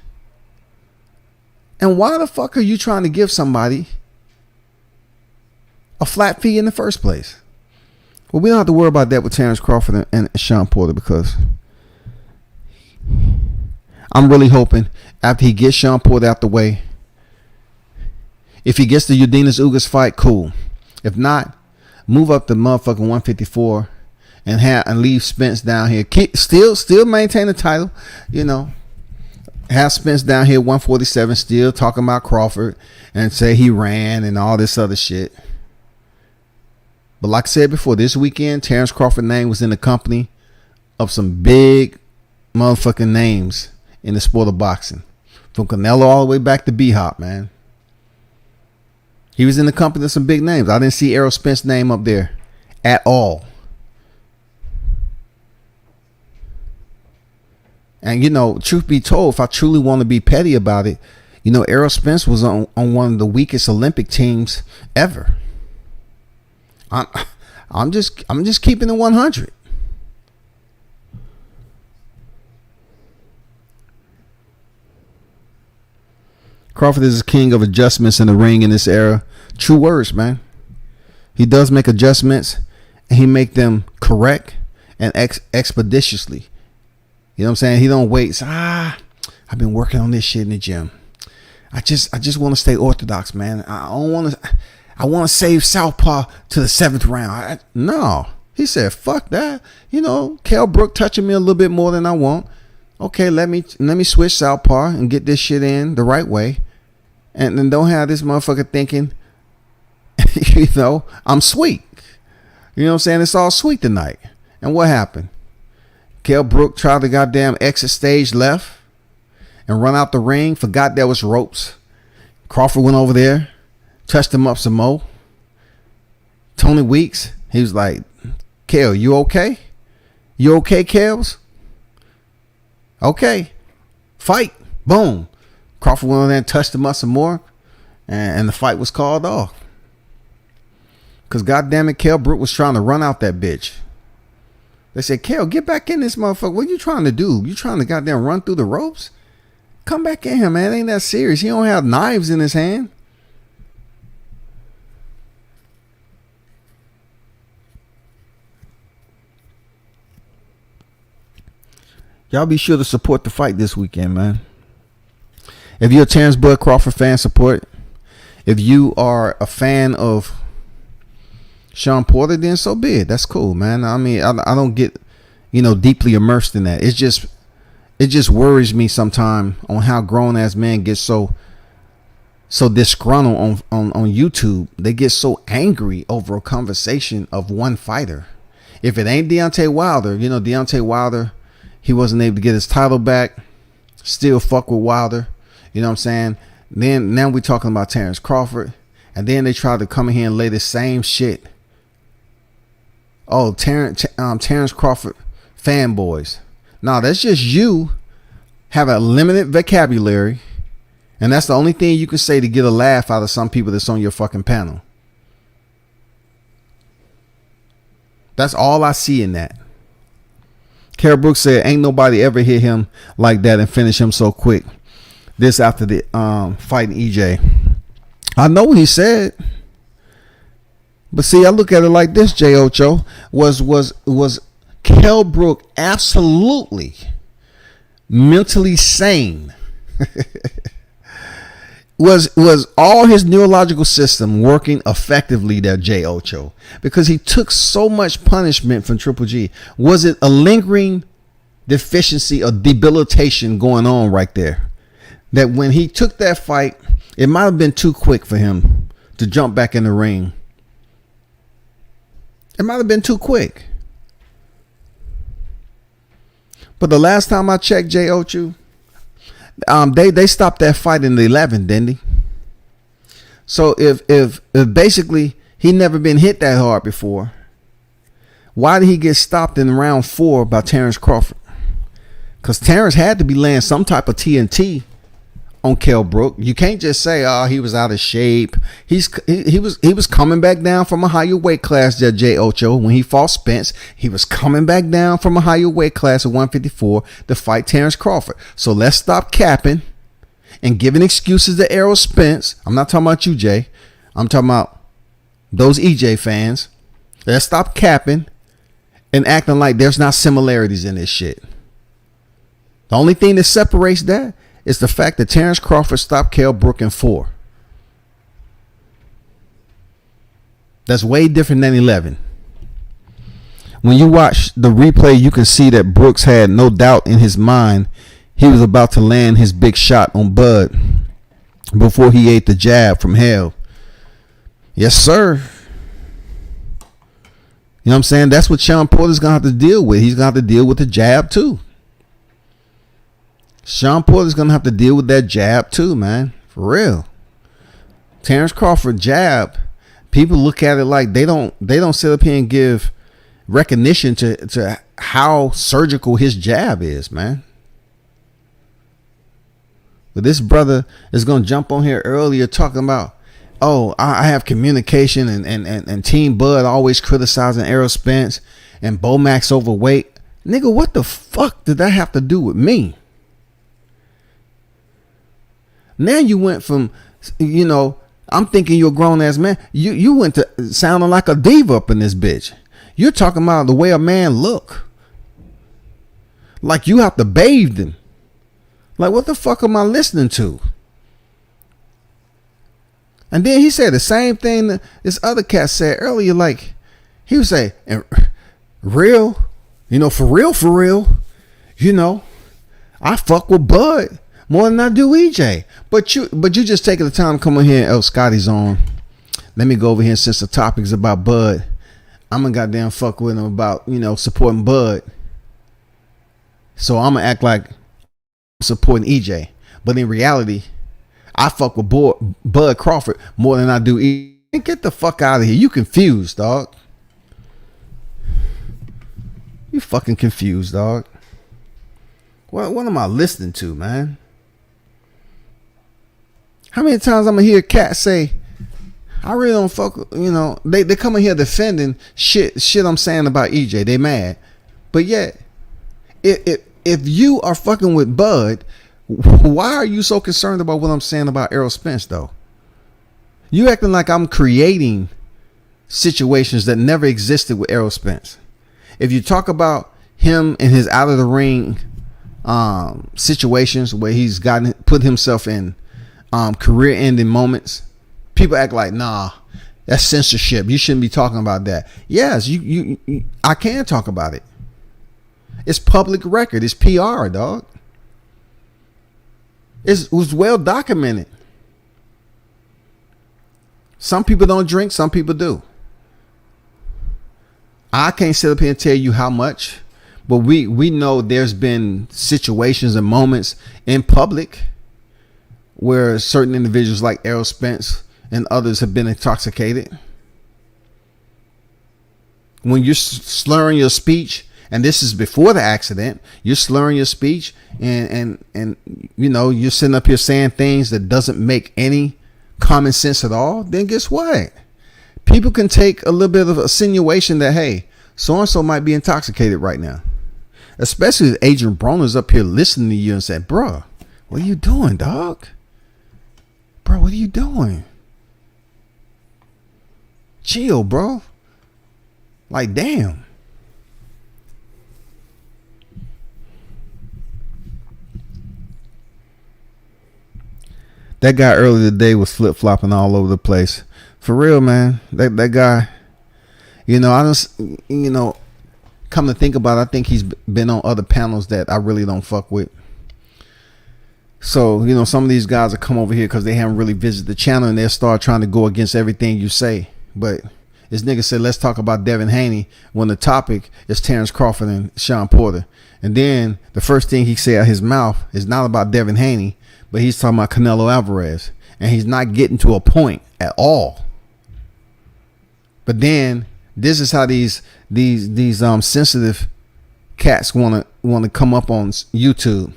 And why the fuck are you trying to give somebody a flat fee in the first place? Well, we don't have to worry about that with Terence Crawford and Shawn Porter, because I'm really hoping after he gets Shawn Porter out the way, if he gets the Udinas Ugas fight, cool. If not, move up the motherfucking 154 and leave Spence down here. Still maintain the title, you know. Have Spence down here 147, still talking about Crawford and say he ran and all this other shit. But like I said before, this weekend, Terence Crawford's name was in the company of some big motherfucking names in the sport of boxing. From Canelo all the way back to B-Hop, man. He was in the company of some big names. I didn't see Errol Spence's name up there at all. And, you know, truth be told, if I truly want to be petty about it, you know, Errol Spence was on one of the weakest Olympic teams ever. I'm just keeping it 100. Crawford is the king of adjustments in the ring in this era. True words, man. He does make adjustments, and he make them correct and expeditiously. You know what I'm saying? He don't wait. So, I've been working on this shit in the gym. I just want to stay orthodox, man. I want to save southpaw to the 7th round. No. He said, fuck that. You know, Kell Brook touching me a little bit more than I want. Okay, let me switch southpaw and get this shit in the right way. And then don't have this motherfucker thinking, you know, I'm sweet. You know what I'm saying? It's all sweet tonight. And what happened? Kell Brook tried to goddamn exit stage left and run out the ring. Forgot there was ropes. Crawford went over there, touched him up some more. Tony Weeks, he was like, "Kell, you okay? You okay, Kells? Okay. Fight." Boom. Crawford went over there and touched him up some more. And the fight was called off. Because goddamn it, Kell Brook was trying to run out that bitch. They said, "Kell, get back in this motherfucker. What you trying to do? You trying to goddamn run through the ropes? Come back in here, man. It ain't that serious. He don't have knives in his hand." Y'all be sure to support the fight this weekend, man. If you're a Terence Bud Crawford fan, support. If you are a fan of Shawn Porter, then so be it. That's cool, man. I mean, I don't get, you know, deeply immersed in that. It just worries me sometimes on how grown ass men get so disgruntled on YouTube. They get so angry over a conversation of one fighter. If it ain't Deontay Wilder, you know, Deontay Wilder, He wasn't able to get his title back. Still fuck with Wilder. You know what I'm saying? Then now we're talking about Terence Crawford. And then they tried to come in here and lay the same shit. Oh, Terence Crawford fanboys. No, that's just you have a limited vocabulary. And that's the only thing you can say to get a laugh out of some people that's on your fucking panel. That's all I see in that. Kell Brooks said, ain't nobody ever hit him like that and finish him so quick. This after the fighting EJ. I know what he said. But see, I look at it like this, J. Ocho. Was Kell Brooks absolutely mentally sane? was all his neurological system working effectively there, J. Ocho? Because he took so much punishment from Triple G. Was it a lingering deficiency or debilitation going on right there? That when he took that fight, it might have been too quick for him to jump back in the ring. It might have been too quick. But the last time I checked, J. Ocho, they stopped that fight in the 11th, didn't he? So if basically he never been hit that hard before, why did he get stopped in round 4 by Terence Crawford? Because Terence had to be laying some type of TNT on Kell Brooks. You can't just say, oh, he was out of shape. He was coming back down from a higher weight class there, J. Ocho. When he fought Spence, he was coming back down from a higher weight class of 154 to fight Terence Crawford. So let's stop capping and giving excuses to Errol Spence. I'm not talking about you, Jay. I'm talking about those EJ fans. Let's stop capping and acting like there's not similarities in this shit. The only thing that separates that is the fact that Terence Crawford stopped Kell Brooks in 4. That's way different than 11. When you watch the replay, you can see that Brooks had no doubt in his mind he was about to land his big shot on Bud before he ate the jab from hell. Yes, sir. You know what I'm saying? That's what Shawn Porter's going to have to deal with. He's going to have to deal with the jab too. Shawn Porter's going to have to deal with that jab too, man. For real. Terence Crawford jab, people look at it like they don't sit up here and give recognition to how surgical his jab is, man. But this brother is going to jump on here earlier talking about, oh, I have communication and Team Bud always criticizing Errol Spence and Bomax overweight. Nigga, what the fuck did that have to do with me? Now you went from, I'm thinking you're a grown ass man. You went to sounding like a diva up in this bitch. You're talking about the way a man look. Like you have to bathe them. Like what the fuck am I listening to? And then he said the same thing that this other cat said earlier. Like he would say, real, for real, I fuck with Bud more than I do EJ. But you just taking the time to come in here. Oh, Scotty's on. Let me go over here since the topic's about Bud. I'm gonna goddamn fuck with him about, supporting Bud. So I'm gonna act like I'm supporting EJ. But in reality, I fuck with Bud Crawford more than I do EJ. Get the fuck out of here. You confused, dog. You fucking confused, dog. What am I listening to, man? How many times I'm gonna hear Cat say, I really don't fuck, they come in here defending shit I'm saying about EJ. They mad. But yet, if you are fucking with Bud, why are you so concerned about what I'm saying about Errol Spence, though? You acting like I'm creating situations that never existed with Errol Spence. If you talk about him and his out of the ring situations where he's put himself in career-ending moments, people act like, nah, that's censorship. You shouldn't be talking about that. Yes, I can talk about it. It's public record. It's PR, dog. It was well documented. Some people don't drink. Some people do. I can't sit up here and tell you how much, But we know there's been situations and moments in public where certain individuals like Errol Spence and others have been intoxicated. When you're slurring your speech, and this is before the accident, you're slurring your speech and you know, you're sitting up here saying things that doesn't make any common sense at all, then guess what? People can take a little bit of insinuation that, hey, so-and-so might be intoxicated right now. Especially if Adrian Broner's up here listening to you and saying, bro, what are you doing, dog? Bro, what are you doing? Chill, bro. Like, damn. That guy earlier today was flip-flopping all over the place. For real, man. That guy, you know, I just, you know, come to think about it, I think he's been on other panels that I really don't fuck with. So, you know, some of these guys will come over here because they haven't really visited the channel and they'll start trying to go against everything you say. But this nigga said, let's talk about Devin Haney when the topic is Terence Crawford and Shawn Porter. And then the first thing he said out of his mouth is not about Devin Haney, but he's talking about Canelo Alvarez. And he's not getting to a point at all. But then this is how these sensitive cats want to come up on YouTube.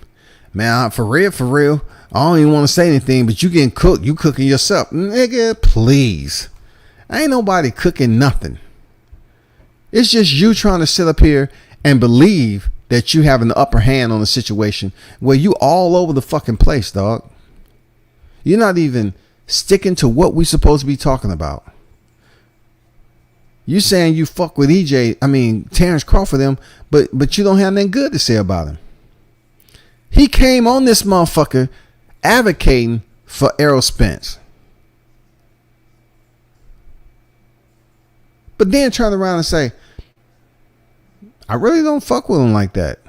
Man, for real, I don't even want to say anything, but you getting cooked. You cooking yourself. Nigga, please. Ain't nobody cooking nothing. It's just you trying to sit up here and believe that you have an upper hand on the situation where you all over the fucking place, dog. You're not even sticking to what we supposed to be talking about. You saying you fuck with Terence Crawford them, but you don't have nothing good to say about him. He came on this motherfucker advocating for Errol Spence. But then turn around and say, I really don't fuck with him like that.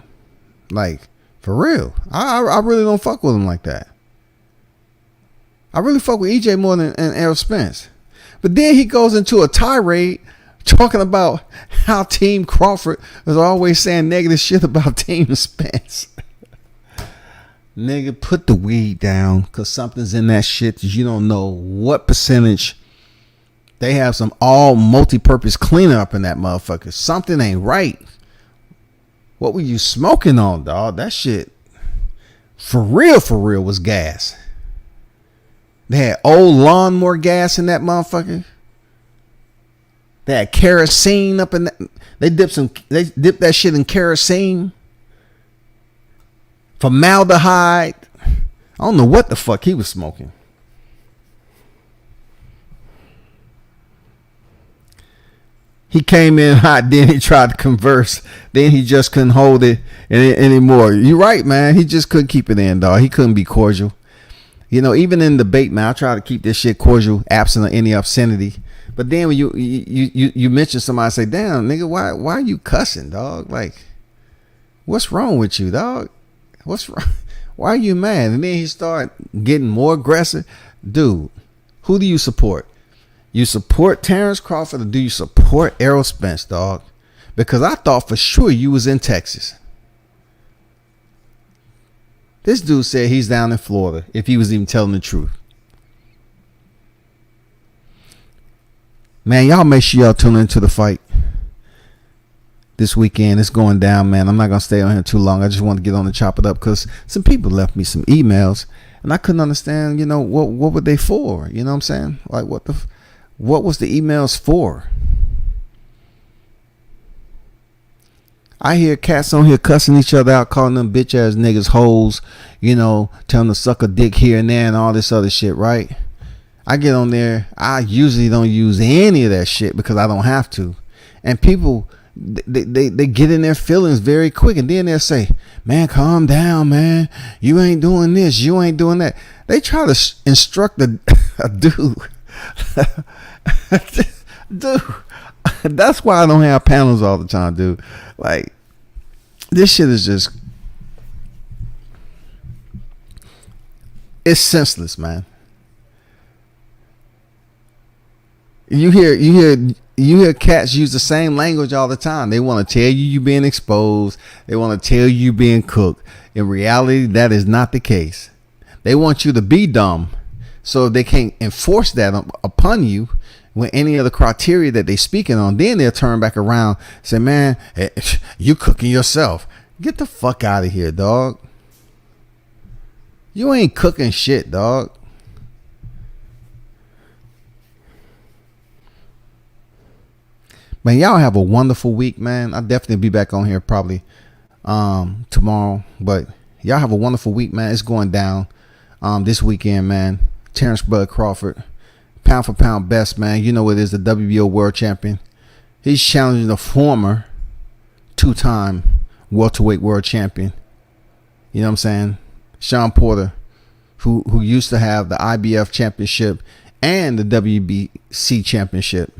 Like, for real. I really don't fuck with him like that. I really fuck with EJ more than Errol Spence. But then he goes into a tirade talking about how Team Crawford was always saying negative shit about Team Spence. Nigga, put the weed down, because something's in that shit that you don't know what percentage. They have some all multi-purpose cleanup in that motherfucker. Something ain't right. What were you smoking on, dog? That shit, for real, was gas. They had old lawnmower gas in that motherfucker. They had kerosene up in that. They dipped that shit in kerosene. Formaldehyde. I don't know what the fuck he was smoking. He came in hot, then he tried to converse. Then he just couldn't hold it anymore. You're right, man. He just couldn't keep it in, dog. He couldn't be cordial. You know, even in debate, man, I try to keep this shit cordial, absent of any obscenity. But then when you mention somebody, say, damn, nigga, why are you cussing, dog? Like, what's wrong with you, dog? What's wrong? Why are you mad? And then he start getting more aggressive. Dude, who do you support? You support Terence Crawford, or do you support Errol Spence, dog? Because I thought for sure you was in Texas. This dude said he's down in Florida, if he was even telling the truth. Man, y'all make sure y'all tune into the fight this weekend. It's going down, man. I'm not going to stay on here too long. I just want to get on and chop it up because some people left me some emails and I couldn't understand, you know, what were they for? You know what I'm saying? Like, what was the emails for? I hear cats on here cussing each other out, calling them bitch ass niggas hoes, you know, telling them to suck a dick here and there and all this other shit, right? I get on there. I usually don't use any of that shit because I don't have to. And people, they get in their feelings very quick, and then they'll say, man, calm down, man. You ain't doing this. You ain't doing that. They try to instruct a dude. Dude, that's why I don't have panels all the time, dude. Like, this shit is just, it's senseless, man. You hear cats use the same language all the time. They want to tell you being exposed. They want to tell you being cooked. In reality, that is not the case. They want you to be dumb, so they can't enforce that upon you with any of the criteria that they speaking on. Then they'll turn back around and say, man, you cooking yourself. Get the fuck out of here, dog. You ain't cooking shit, dog. Man, y'all have a wonderful week, man. I'll definitely be back on here probably tomorrow. But y'all have a wonderful week, man. It's going down this weekend, man. Terence Crawford, pound for pound best, man. You know what it is, the WBO World Champion. He's challenging the former 2-time welterweight world champion. You know what I'm saying? Shawn Porter, who used to have the IBF championship and the WBC championship.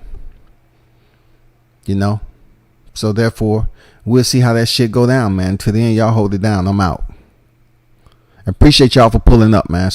You know? So therefore, we'll see how that shit go down, man. Till then, y'all hold it down. I'm out. I appreciate y'all for pulling up, man.